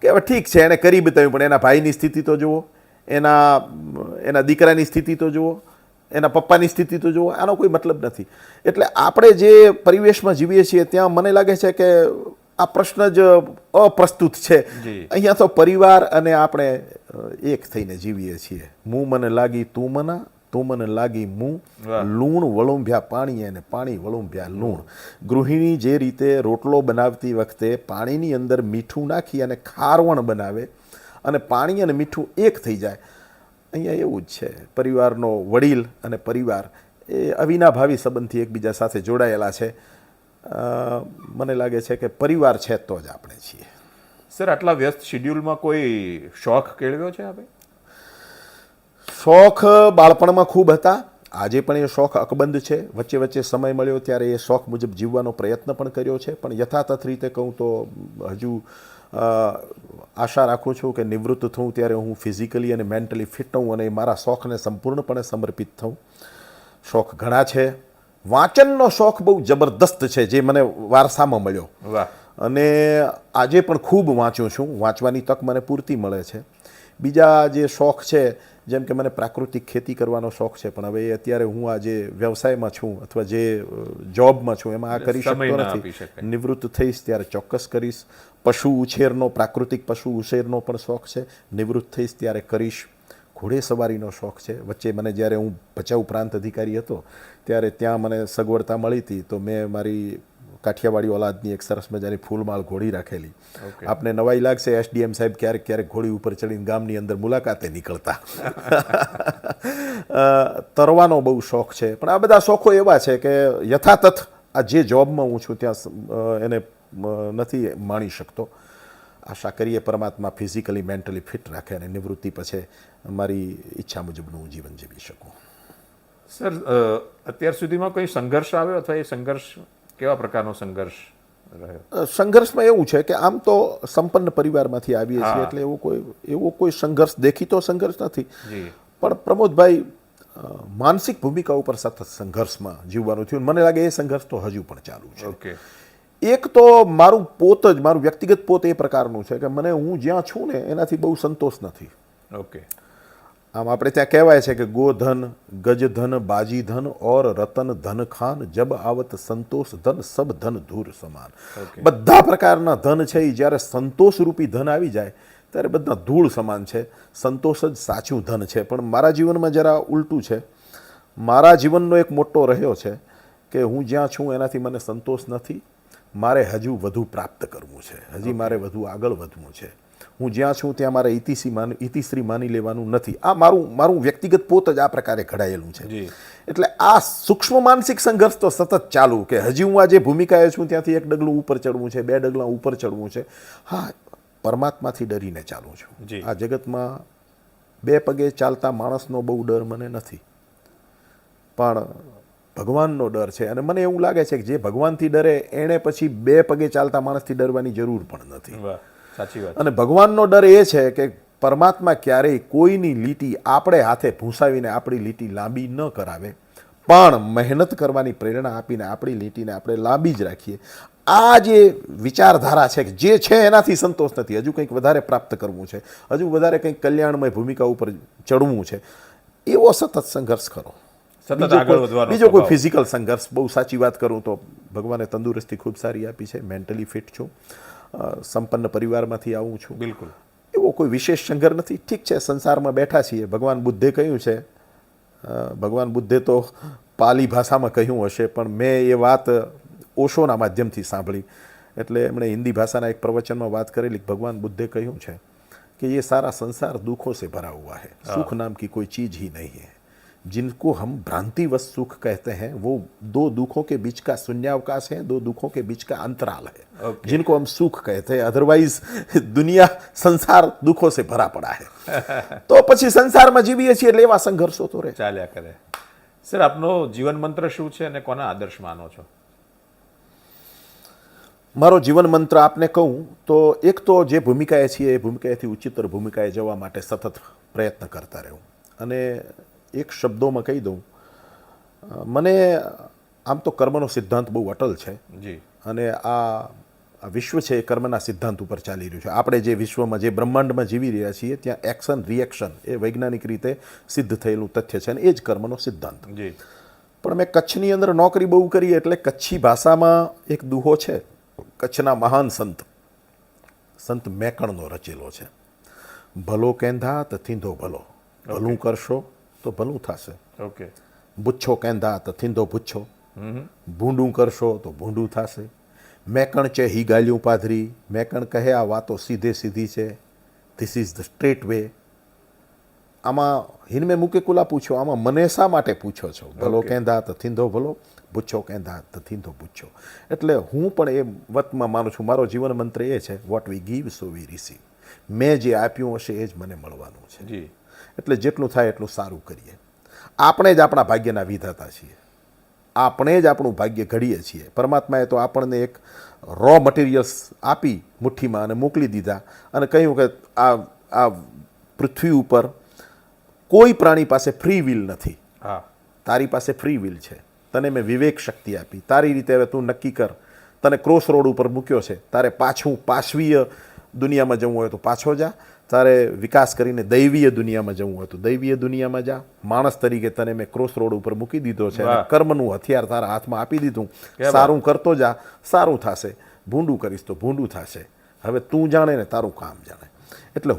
હવે ઠીક છે એણે કરી બતાવ્યું, પણ એના ભાઈની સ્થિતિ તો જુઓ, એના દીકરાની સ્થિતિ તો જુઓ, એના પપ્પાની સ્થિતિ તો જુઓ. આનો કોઈ મતલબ નથી. એટલે આપણે જે પરિવેશમાં જીવીએ છીએ ત્યાં મને લાગે છે કે આ પ્રશ્ન જ અપ્રસ્તુત છે. જી. અહીંયા તો પરિવાર અને આપણે એક થઈને જીવીએ છીએ. મું મને લાગી તું મના, તું મને લાગી મું, વાહ. લૂણ વળુંભ્યા પાણી અને પાણી વળુંભ્યા લૂણ. ગૃહિણી જે રીતે રોટલો બનાવતી વખતે પાણીની અંદર મીઠું નાખી અને ખારવણ બનાવે અને પાણી અને મીઠું એક થઈ જાય, અહીંયા એવું જ છે. પરિવારનો વડીલ અને પરિવાર એ અવિનાભાવી સંબંધથી એકબીજા સાથે જોડાયેલા છે. મને લાગે છે કે પરિવાર છે તો જ આપણે છીએ. સર, આટલા વ્યસ્ત શિડ્યુલમાં કોઈ શોખ કેળવ્યો છે આપે? શોખ બાળપણમાં ખૂબ હતા. આજે પણ એ શોખ અકબંધ છે. વચ્ચે વચ્ચે સમય મળ્યો ત્યારે એ શોખ મુજબ જીવવાનો પ્રયત્ન પણ કર્યો છે. પણ યથાતથ રીતે કહું તો હજુ આશા રાખું છું કે નિવૃત્ત થઉં ત્યારે હું ફિઝિકલી અને મેન્ટલી ફિટ હોઉં અને મારા શોખને સંપૂર્ણપણે સમર્પિત થઉં. શોખ ઘણા છે. વાંચનનો શોખ બહુ જબરદસ્ત છે જે મને વારસામાં મળ્યો. વાહ. અને આજે પણ ખૂબ વાંચું છું. વાંચવાની તક મને પૂરતી મળે છે. બીજા જે શોખ છે, જેમ કે મને પ્રાકૃતિક ખેતી કરવાનો શોખ છે, પણ હવે અત્યારે હું આ જે વ્યવસાયમાં છું અથવા જે જોબમાં છું એમાં આ કરી સમય શકતો ના આપી નથી. શકાય. નિવૃત્ત થઈશ ત્યારે ચોક્કસ કરીશ. પશુ ઉછેરનો, પ્રાકૃતિક પશુ ઉછેરનો પણ શોખ છે. નિવૃત્ત થઈશ ત્યારે કરીશ. ઘોડે સવારીનો શોખ છે. વચ્ચે મને જ્યારે હું ભચાઉ પ્રાંત અધિકારી હતો ત્યારે ત્યાં મને સગવડતા મળી હતી તો મેં મારી કાઠિયાવાડી ઓલાદની એક સરસ મજાની ફૂલમાળ ઘોડી રાખેલી. ઓકે. આપને નવાઈ લાગશે, એસડીએમ સાહેબ ક્યારેક ક્યારેક ઘોડી ઉપર ચડીને ગામની અંદર મુલાકાતે નીકળતા. તરવાનો બહુ શોખ છે. પણ આ બધા શોખો એવા છે કે યથાતથ આ જે જોબમાં હું છું ત્યાં એને નથી માણી શકતો. આશા કરીએ પરમાત્મા ફિઝિકલી મેન્ટલી ફિટ રાખે અને નિવૃત્તિ પછી મારી ઈચ્છા મુજબનું હું જીવન જીવી શકું. સર, અત્યાર સુધીમાં કોઈ સંઘર્ષ આવ્યો અથવા એ સંઘર્ષ કેવા પ્રકારનો સંઘર્ષ રહ્યો? સંઘર્ષમાં એવું છે કે આમ તો સંપન્ન પરિવારમાંથી આવીએ છીએ હા. એટલે એવો કોઈ સંઘર્ષ દેખીતો સંઘર્ષ નથી. જી. પણ પ્રમોદભાઈ, માનસિક ભૂમિકા ઉપર સતત સંઘર્ષમાં જીવવાનું થયું. મને લાગે એ સંઘર્ષ તો હજુ પણ ચાલુ છે. ઓકે. એક તો મારું વ્યક્તિગત પોત એ પ્રકારનું છે કે મને હું જ્યાં છું ને એનાથી બહુ સંતોષ નથી. ઓકે. આમ આપણે ત્યાં કહેવાય છે કે ગોધન, ગજધન, બાજીધન ઓર રતન ધન ખાન, જબ આવત સંતોષ ધન સબ ધન ધૂર સમાન. ઓકે. બધા પ્રકારના ધન છે એ જ્યારે સંતોષ રૂપી ધન આવી જાય ત્યારે બધા ધૂળ સમાન છે. સંતોષ જ સાચું ધન છે. પણ મારા જીવનમાં જરા ઉલટું છે. મારા જીવનનો એક મોટો રહ્યો છે કે હું જ્યાં છું એનાથી મને સંતોષ નથી. મારે હજુ વધુ પ્રાપ્ત કરવું છે. હજી મારે વધુ આગળ વધવું છે. હું જ્યાં છું ત્યાં મારે ઇતિશ્રી માની લેવાનું નથી. આ મારું વ્યક્તિગત પોત જ આ પ્રકારે ઘડાયેલું છે. જી. એટલે આ સૂક્ષ્મ માનસિક સંઘર્ષ તો સતત ચાલુ કે હજી હું આ જે ભૂમિકાએ છું ત્યાંથી એક ડગલું ઉપર ચડવું છે, 2 ડગલા ઉપર ચડવું છે. હા, પરમાત્માથી ડરીને ચાલું છું. જી. આ જગતમાં 2 પગે ચાલતા માણસનો બહુ ડર મને નથી, પણ ભગવાનનો ડર છે. અને મને એવું લાગે છે કે જે ભગવાનથી ડરે એણે પછી 2 પગે ચાલતા માણસથી ડરવાની જરૂર પણ નથી. વાહ, સાચી વાત. અને ભગવાનનો ડર એ છે કે પરમાત્મા ક્યારેય કોઈની લીટી આપણે હાથે ભૂંસાવીને આપણી લીટી લાંબી ન કરાવે, પણ મહેનત કરવાની પ્રેરણા આપીને આપણી લીટીને આપણે લાંબી જ રાખીએ. આ જે વિચારધારા છે કે જે છે એનાથી સંતોષ નથી. હજુ કંઈક વધારે પ્રાપ્ત કરવું છે, હજુ વધારે કંઈક કલ્યાણમય ભૂમિકા ઉપર ચડવું છે. એવો સતત સંઘર્ષ કરો. સતત આગળ વધવાનો બીજો કોઈ સ્વભાવ. ફિઝિકલ સંઘર્ષ, બહુ સાચી વાત કરું તો ભગવાને તંદુરસ્તી ખૂબ સારી આપી છે. મેન્ટલી ફિટ છું. સંપન્ન પરિવારમાંથી આવું છું. બિલકુલ. એવો કોઈ વિશેષ સંઘર્ષ નથી. ઠીક છે, સંસારમાં બેઠા છીએ. ભગવાન બુદ્ધે કહ્યું છે, ભગવાન બુદ્ધે તો પાલી ભાષામાં કહ્યું હશે, પણ મેં એ વાત ઓશોના માધ્યમથી સાંભળી. એટલે એમણે હિન્દી ભાષાના એક પ્રવચનમાં વાત કરેલી. ભગવાન બુદ્ધે કહ્યું છે કે ये सारा संसार दुखों से भरा हुआ है, सुख नाम की कोई चीज ही नहीं है. जिनको हम भ्रांतिवश सुख कहते हैं वो 2 दुखों के बीच का शून्यावकाश है, 2 दुखों के बीच का अंतराल है. Okay. जिनको हम सुख कहते हैं. अदरवाइज दुनिया संसार दुखों से भरा पड़ा है. તો પછી સંસારમાં જીવીએ છીએ એટલે એવા સંઘર્ષો તો રહે. ચાલ્યા કરે. સર, આપનો જીવન મંત્ર શું છે અને કોના આદર્શ માનો છો? મારો જીવન મંત્ર આપને કહું તો એક તો જે ભૂમિકાએ છીએ એ ભૂમિકાએથી ઉચ્ચતર ભૂમિકાએ જવા માટે સતત પ્રયત્ન કરતા રહેવું. અને એક શબ્દોમાં કહી દઉં, મને આમ તો કર્મનો સિદ્ધાંત બહુ અટલ છે જી. અને આ વિશ્વ છે એ કર્મના સિદ્ધાંત ઉપર ચાલી રહ્યું છે. આપણે જે વિશ્વમાં જે બ્રહ્માંડમાં જીવી રહ્યા છીએ ત્યાં એક્શન રિએક્શન એ વૈજ્ઞાનિક રીતે સિદ્ધ થયેલું તથ્ય છે અને એ જ કર્મનો સિદ્ધાંત. જી. પણ મેં કચ્છની અંદર નોકરી બહુ કરી એટલે કચ્છી ભાષામાં એક દુહો છે, કચ્છના મહાન સંત મેકણનો રચેલો છે. ભલો કેંધા તો થીંધો ભલો, ભલું કરશો તો ભલું થશે. ઓકે. બુચ્છો કેંધા તો થીંધો બુચ્છો, ભૂંડું કરશો તો ભૂંડું થશે. મેકણ છે હી ગાલ્યું પાધરી, મેકણ કહે આ વાતો સીધે સીધી છે, this is the straight way. આમાં હિનમે મૂકે કુલા પૂછો, આમાં મને શા માટે પૂછો છો? ભલો કેંધા તો થીંધો ભલો, બુચ્છો કેંધા તો થીંધો બુચ્છો. એટલે હું પણ એ વતમાં માનું છું. મારો જીવન મંત્ર એ છે, what we give so we receive. મેં જે આપ્યું હશે એ જ મને મળવાનું છે. જી. એટલે જેટલું થાય એટલું સારું કરીએ. આપણે જ આપણા ભાગ્યના વિધાતા છીએ, આપણે જ આપણું ભાગ્ય ઘડીએ છીએ. પરમાત્માએ તો આપણને એક રો મટીરિયલ્સ આપી મુઠ્ઠીમાં અને મોકલી દીધા અને કહ્યું કે આ પૃથ્વી ઉપર કોઈ પ્રાણી પાસે ફ્રી વિલ નથી. હા. તારી પાસે ફ્રી વિલ છે. તને મેં વિવેક શક્તિ આપી. તારી રીતે હવે તું નક્કી કર. તને ક્રોસ રોડ ઉપર મૂક્યો છે, તારે પાશવીય દુનિયામાં જવું હોય તો પાછો જા, તારે વિકાસ કરીને દૈવીય દુનિયામાં જવું હોય તો દૈવીય દુનિયામાં જા. માણસ તરીકે તને મેં ક્રોસ રોડ ઉપર મૂકી દીધો છે અને કર્મનું હથિયાર તારા હાથમાં આપી દીધું. સારું કરતો જા, સારું થશે. ભૂંડું કરીશ તો ભૂંડું થશે. હવે તું જાણે ને તારું કામ જાણે. એટલે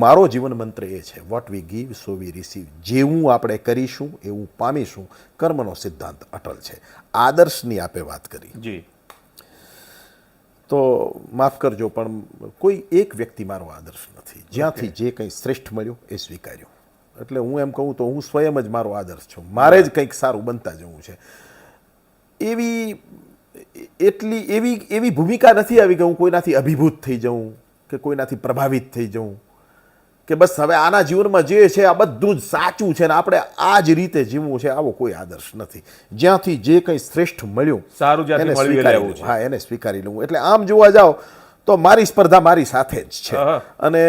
મારો જીવન મંત્ર એ છે, what we give so we receive. જેવું આપણે કરીશું એવું પામીશું. કર્મનો સિદ્ધાંત અટલ છે. આદર્શની આપે વાત કરી જી. તો માફ કરજો પણ કોઈ એક વ્યક્તિ મારો આદર્શ નથી. જ્યાંથી જે કંઈ શ્રેષ્ઠ મળ્યું એ સ્વીકાર્યું. એટલે હું એમ કહું તો હું સ્વયં જ મારો આદર્શ છું. મારે જ કંઈક સારું બનતા જવું છે. એવી ભૂમિકા નથી આવી કે હું કોઈનાથી અભિભૂત થઈ જાઉં કે કોઈનાથી પ્રભાવિત થઈ જાઉં કે બસ હવે આના જીવનમાં જે છે આ બધું જ સાચું છે ને આપણે આ જ રીતે જીવવું છે. આવો કોઈ આદર્શ નથી. જ્યાંથી જે કંઈ શ્રેષ્ઠ મળ્યું સારું જ્યાંથી એને મળ્યું સ્વીકારી લેવું લઉં. છે. હા, એને સ્વીકારી લઉં. એટલે આમ જોવા જાઓ તો મારી સ્પર્ધા મારી સાથે જ છે અને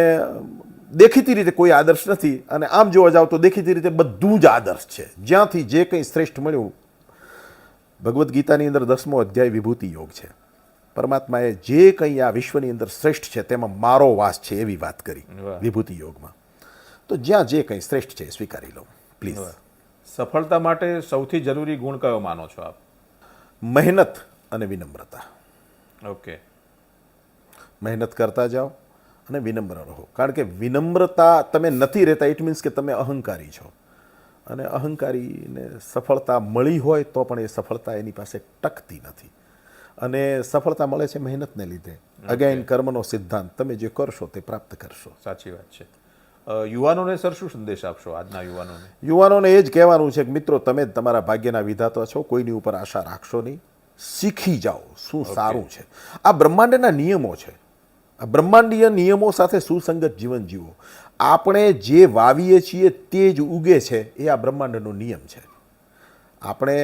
દેખીતી રીતે કોઈ આદર્શ નથી અને આમ જોવા જાવ તો દેખીતી રીતે બધું જ આદર્શ છે. જ્યાંથી જે કંઈ શ્રેષ્ઠ મળ્યું. ભગવદ્ ગીતાની અંદર 10મો અધ્યાય વિભૂતિ યોગ છે. પરમાત્માએ જે કંઈ આ વિશ્વની અંદર શ્રેષ્ઠ છે તેમાં મારો વાસ છે એવી વાત કરી વિભૂતિ યોગમાં. તો જ્યાં જે કંઈ શ્રેષ્ઠ છે એ સ્વીકારી લો પ્લીઝ. સફળતા માટે સૌથી જરૂરી ગુણ કયો માનો છો આપ? મહેનત અને વિનમ્રતા. ઓકે. મહેનત કરતા જાઓ અને વિનમ્ર રહો. કારણ કે વિનમ્રતા તમે નથી રહેતા ઇટ મીન્સ કે તમે અહંકારી છો અને અહંકારીને સફળતા મળી હોય તો પણ એ સફળતા એની પાસે ટકતી નથી અને સફળતા મળે છે મહેનતને લીધે. અગેન કર્મનો સિદ્ધાંત, તમે જે કરશો તે પ્રાપ્ત કરશો. સાચી વાત છે. યુવાનોને સર શું સંદેશ આપશો આજના યુવાનોને? યુવાનોને એ જ કહેવાનું છે કે મિત્રો તમે જ તમારા ભાગ્યના વિધાતા છો. કોઈની ઉપર આશા રાખશો નહીં. શીખી જાઓ શું સારું છે. આ બ્રહ્માંડના નિયમો છે. આ બ્રહ્માંડીય નિયમો સાથે સુસંગત જીવન જીવો. આપણે જે વાવીએ છીએ તે જ ઉગે છે એ આ બ્રહ્માંડનો નિયમ છે. આપણે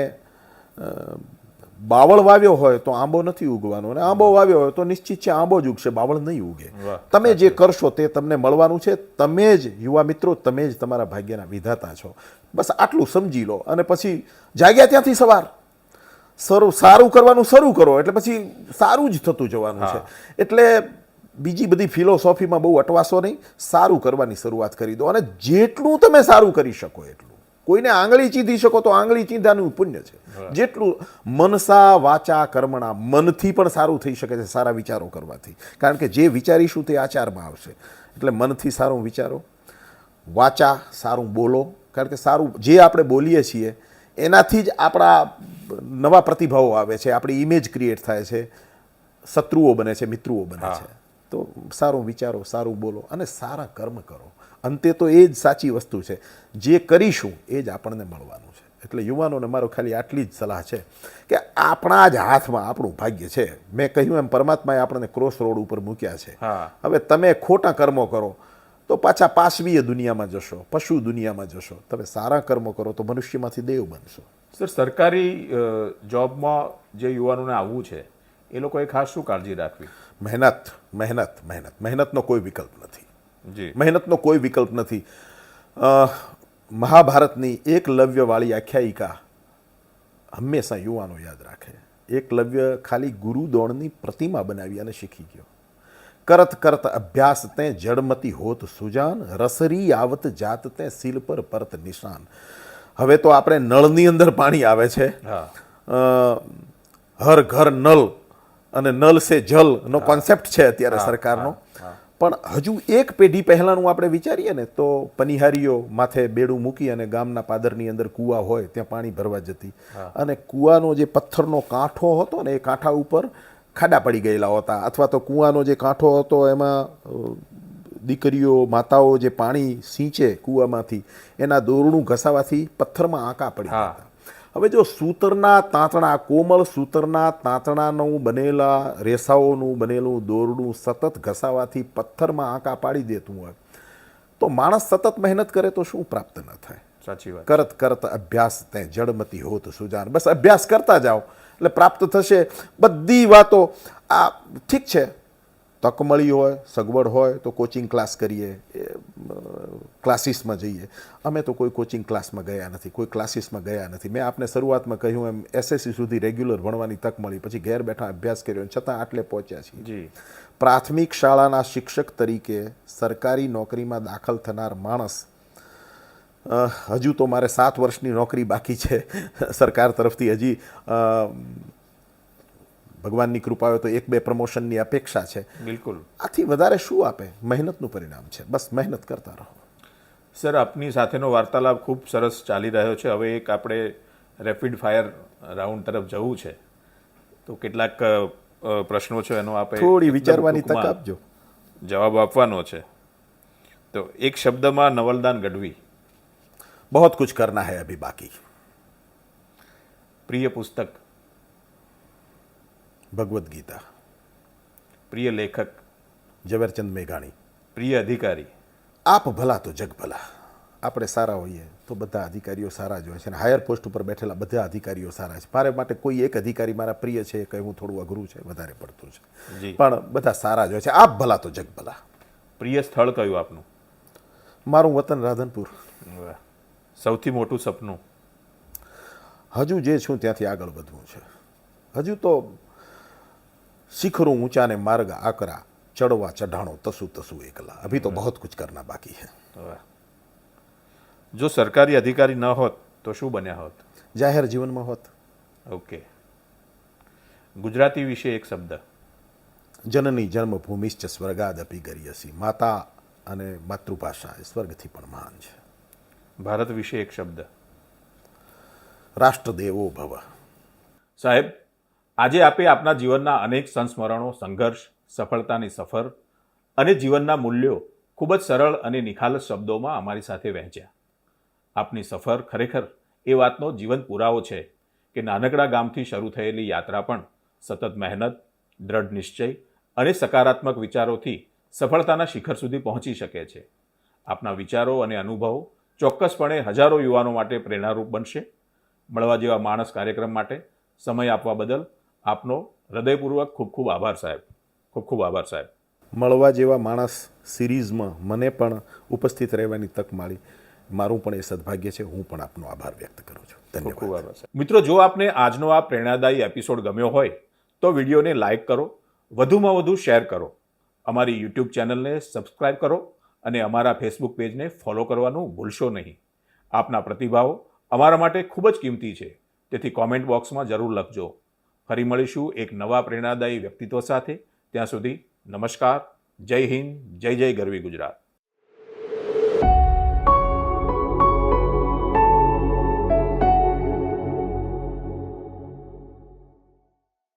બાવળ વાવ્યો હોય તો આંબો નથી ઉગવાનો અને આંબો વાવ્યો હોય તો નિશ્ચિત છે આંબો જ ઉગશે, બાવળ નહીં ઉગે. તમે જે કરશો તે તમને મળવાનું છે. તમે જ યુવા મિત્રો, તમે જ તમારા ભાગ્યના વિધાતા છો. બસ આટલું સમજી લો અને પછી જાગ્યા ત્યાંથી સવાર સારું કરવાનું શરૂ કરો એટલે પછી સારું જ થતું જવાનું છે. એટલે બીજી બધી ફિલોસોફીમાં બહુ અટવાશો નહીં. સારું કરવાની શરૂઆત કરી દો અને જેટલું તમે સારું કરી શકો એટલું. કોઈને આંગળી ચીંધી શકો તો આંગળી ચીંધાનું પુણ્ય છે. જેટલું મનસા વાચા કર્મણા, મનથી પણ સારું થઈ શકે છે સારા વિચારો કરવાથી. કારણ કે જે વિચારીશું તે આચારમાં આવશે. એટલે મનથી સારું વિચારો, વાચા સારું બોલો. કારણ કે સારું જે આપણે બોલીએ છીએ એનાથી જ આપણા નવા પ્રતિભાવો આવે છે, આપણી ઇમેજ ક્રિએટ થાય છે, શત્રુઓ બને છે, મિત્રો બને છે. તો સારું વિચારો, સારું બોલો અને સારા કર્મ કરો. અંતે તો એ જ સાચી વસ્તુ છે. જે કરીશું એ જ આપણને મળવાનું છે. એટલે યુવાનોને મારો ખાલી આટલી જ સલાહ છે કે આપણા જ હાથમાં આપણું ભાગ્ય છે. મેં કહ્યું એમ પરમાત્માએ આપણને ક્રોસ રોડ ઉપર મૂક્યા છે. હવે તમે ખોટા કર્મો કરો તો પાછા પાશવીય દુનિયામાં જશો, પશુ દુનિયામાં જશો. તમે સારા કર્મો કરો તો મનુષ્યમાંથી દેવ બનશો. સર, સરકારી જોબમાં જે યુવાનોને આવવું છે એ લોકોએ ખાસ શું કાળજી રાખવી? મહેનત મહેનત મહેનત મહેનતનો કોઈ વિકલ્પ નથી. જી, મહેનતનો કોઈ વિકલ્પ નથી. મહાભારતની એકલવ્યવાળી આખ્યાયિકા હંમેશા યુવાનો યાદ રાખે. એકલવ્ય ખાલી ગુરુ દ્રોણની પ્રતિમા બનાવી અને શીખી ગયો. કરત કરત અભ્યાસ તે જડમતી હોત સુજાન, રસરી આવત જાત તે શીલ પર પરત નિશાન. હવે તો આપણે નળની અંદર પાણી આવે છે. હા, હર ઘર નલ અને નલ સે જલ નો કોન્સેપ્ટ છે અત્યારે સરકારનો. પણ હજુ એક પેઢી પહેલાંનું આપણે વિચારીએ ને તો પનિહારીઓ માથે બેડું મૂકી અને ગામના પાદરની અંદર કૂવા હોય ત્યાં પાણી ભરવા જતી. અને કૂવાનો જે પથ્થરનો કાંઠો હતો ને એ કાંઠા ઉપર ખાડા પડી ગયેલા હતા, અથવા તો કૂવાનો જે કાંઠો હતો એમાં દીકરીઓ માતાઓ જે પાણી સિંચે કૂવામાંથી એના દોરડું ઘસાવાથી પથ્થરમાં આંકા પડી જતા. હવે જો સૂતરના તાંતણા, કોમળ સૂતરના તાંતણાનું બનેલા રેસાઓનું બનેલું દોરડું સતત ઘસાવાથી પથ્થરમાં આંકા પાડી દેતું હોય તો માણસ સતત મહેનત કરે તો શું પ્રાપ્ત ન થાય? સાચી વાત. કરત કરત અભ્યાસ તે જડમતી હોત સુજાન. બસ અભ્યાસ કરતા જાઓ એટલે પ્રાપ્ત થશે બધી વાતો. આ ઠીક છે, તક મળી હોય, સગવડ હોય તો કોચિંગ ક્લાસ કરીએ, ક્લાસીસમાં જઈએ. અમે તો કોઈ કોચિંગ ક્લાસમાં ગયા નથી, કોઈ ક્લાસીસમાં ગયા નથી. મેં આપને શરૂઆતમાં કહ્યું એમ SSC સુધી રેગ્યુલર ભણવાની તક મળી, પછી ઘેર બેઠા અભ્યાસ કર્યો, છતાં આટલે પહોંચ્યા છીએ. જી, પ્રાથમિક શાળાના શિક્ષક તરીકે સરકારી નોકરીમાં દાખલ થનાર માણસ, હજુ તો મારે 7 વર્ષની નોકરી બાકી છે સરકાર તરફથી. હજી ભગવાનની કૃપા હોય તો 1-2 પ્રમોશનની અપેક્ષા છે. બિલકુલ. આથી વધારે શું આપે? મહેનતનું પરિણામ છે. બસ મહેનત કરતા રહો. સર, આપની સાથેનો વાર્તાલાપ ખૂબ સરસ ચાલી રહ્યો છે. હવે એક આપણે રેપિડ ફાયર રાઉન્ડ તરફ જવું છે, તો કેટલાક પ્રશ્નો છે એનો આપણે થોડી વિચારવાની તક આપજો. જવાબ આપવાનો છે. તો એક શબ્દમાં નવલદાન ગઢવી. बहुत कुछ करना है अभी बाकी. પ્રિય પુસ્તક? ભગવદ્ ગીતા. પ્રિય લેખક? ઝવેરચંદ મેઘાણી. પ્રિય અધિકારી? આપ ભલા તો જગ ભલા. આપણે સારા હોઈએ તો બધા અધિકારીઓ સારા જ હોય છે, અને હાયર પોસ્ટ ઉપર બેઠેલા બધા અધિકારીઓ સારા છે. મારે માટે કોઈ એક અધિકારી મારા પ્રિય છે એ કહેવું થોડું અઘરું છે, વધારે પડતું છે. જી. પણ બધા સારા જ હોય છે. આપ ભલા તો જગ ભલા. પ્રિય સ્થળ કયું આપનું? મારું વતન રાધનપુર. વાહ. સૌથી મોટું સપનું? હજુ જે છું ત્યાંથી આગળ વધવું છે. હજુ તો શિખરો ઊંચા ને માર્ગ આકરા, ચડવા ચઢાણો તસુ તસુ એકલા. અભી તો બહુત કુછ કરના બાકી है. વાહ. જો સરકારી અધિકારી ન હોત તો શું બન્યા હોત? જાહેર જીવનમાં હોત. ઓકે. ગુજરાતી વિશે એક શબ્દ? જનની જન્મભૂમિશ્ચ સ્વર્ગાદપી ગરીયસી. માતા અને માતૃભાષા એ સ્વર્ગથી પણ મહાન છે. ભારત વિશે એક શબ્દ? રાષ્ટ્રદેવો ભવ. સાહેબ, આજે આપે આપના જીવનના અનેક સંસ્મરણો, સંઘર્ષ, સફળતાની સફર અને જીવનના મૂલ્યો ખૂબ જ સરળ અને નિખાલસ શબ્દોમાં અમારી સાથે વહેંચ્યા. આપની સફર ખરેખર એ વાતનો જીવંત પુરાવો છે કે નાનકડા ગામથી શરૂ થયેલી યાત્રા પણ સતત મહેનત, દ્રઢ નિશ્ચય અને સકારાત્મક વિચારોથી સફળતાના શિખર સુધી પહોંચી શકે છે. આપના વિચારો અને અનુભવો ચોક્કસપણે હજારો યુવાનો માટે પ્રેરણારૂપ બનશે. મળવા જેવા માણસ કાર્યક્રમ માટે સમય આપવા બદલ આપનો હૃદયપૂર્વક ખૂબ ખૂબ આભાર સાહેબ. ખૂબ ખૂબ આભાર સાહેબ. મળવા જેવા માણસ સિરીઝમાં મને પણ ઉપસ્થિત રહેવાની તક મળી. મારું પણ એ સદભાગ્ય છે. હું પણ આપનો આભાર વ્યક્ત કરું છું. ખૂબ ખૂબ ધન્યવાદ. આભાર સાહેબ. મિત્રો, જો આપને આજનો આ પ્રેરણાદાયી એપિસોડ ગમ્યો હોય તો વિડીયોને લાઇક કરો, વધુમાં વધુ શેર કરો, અમારી યુટ્યુબ ચેનલને સબસ્ક્રાઇબ કરો અને અમારા ફેસબુક પેજને ફોલો કરવાનું ભૂલશો નહીં. આપના પ્રતિભાવો અમારા માટે ખૂબ જ કિંમતી છે, તેથી કોમેન્ટ બોક્સમાં જરૂર લખજો. ફરી મળીશું એક નવા પ્રેરણાદાયી વ્યક્તિત્વ સાથે. ત્યાં સુધી નમસ્કાર. જય હિન્દ. જય જય ગરવી ગુજરાત.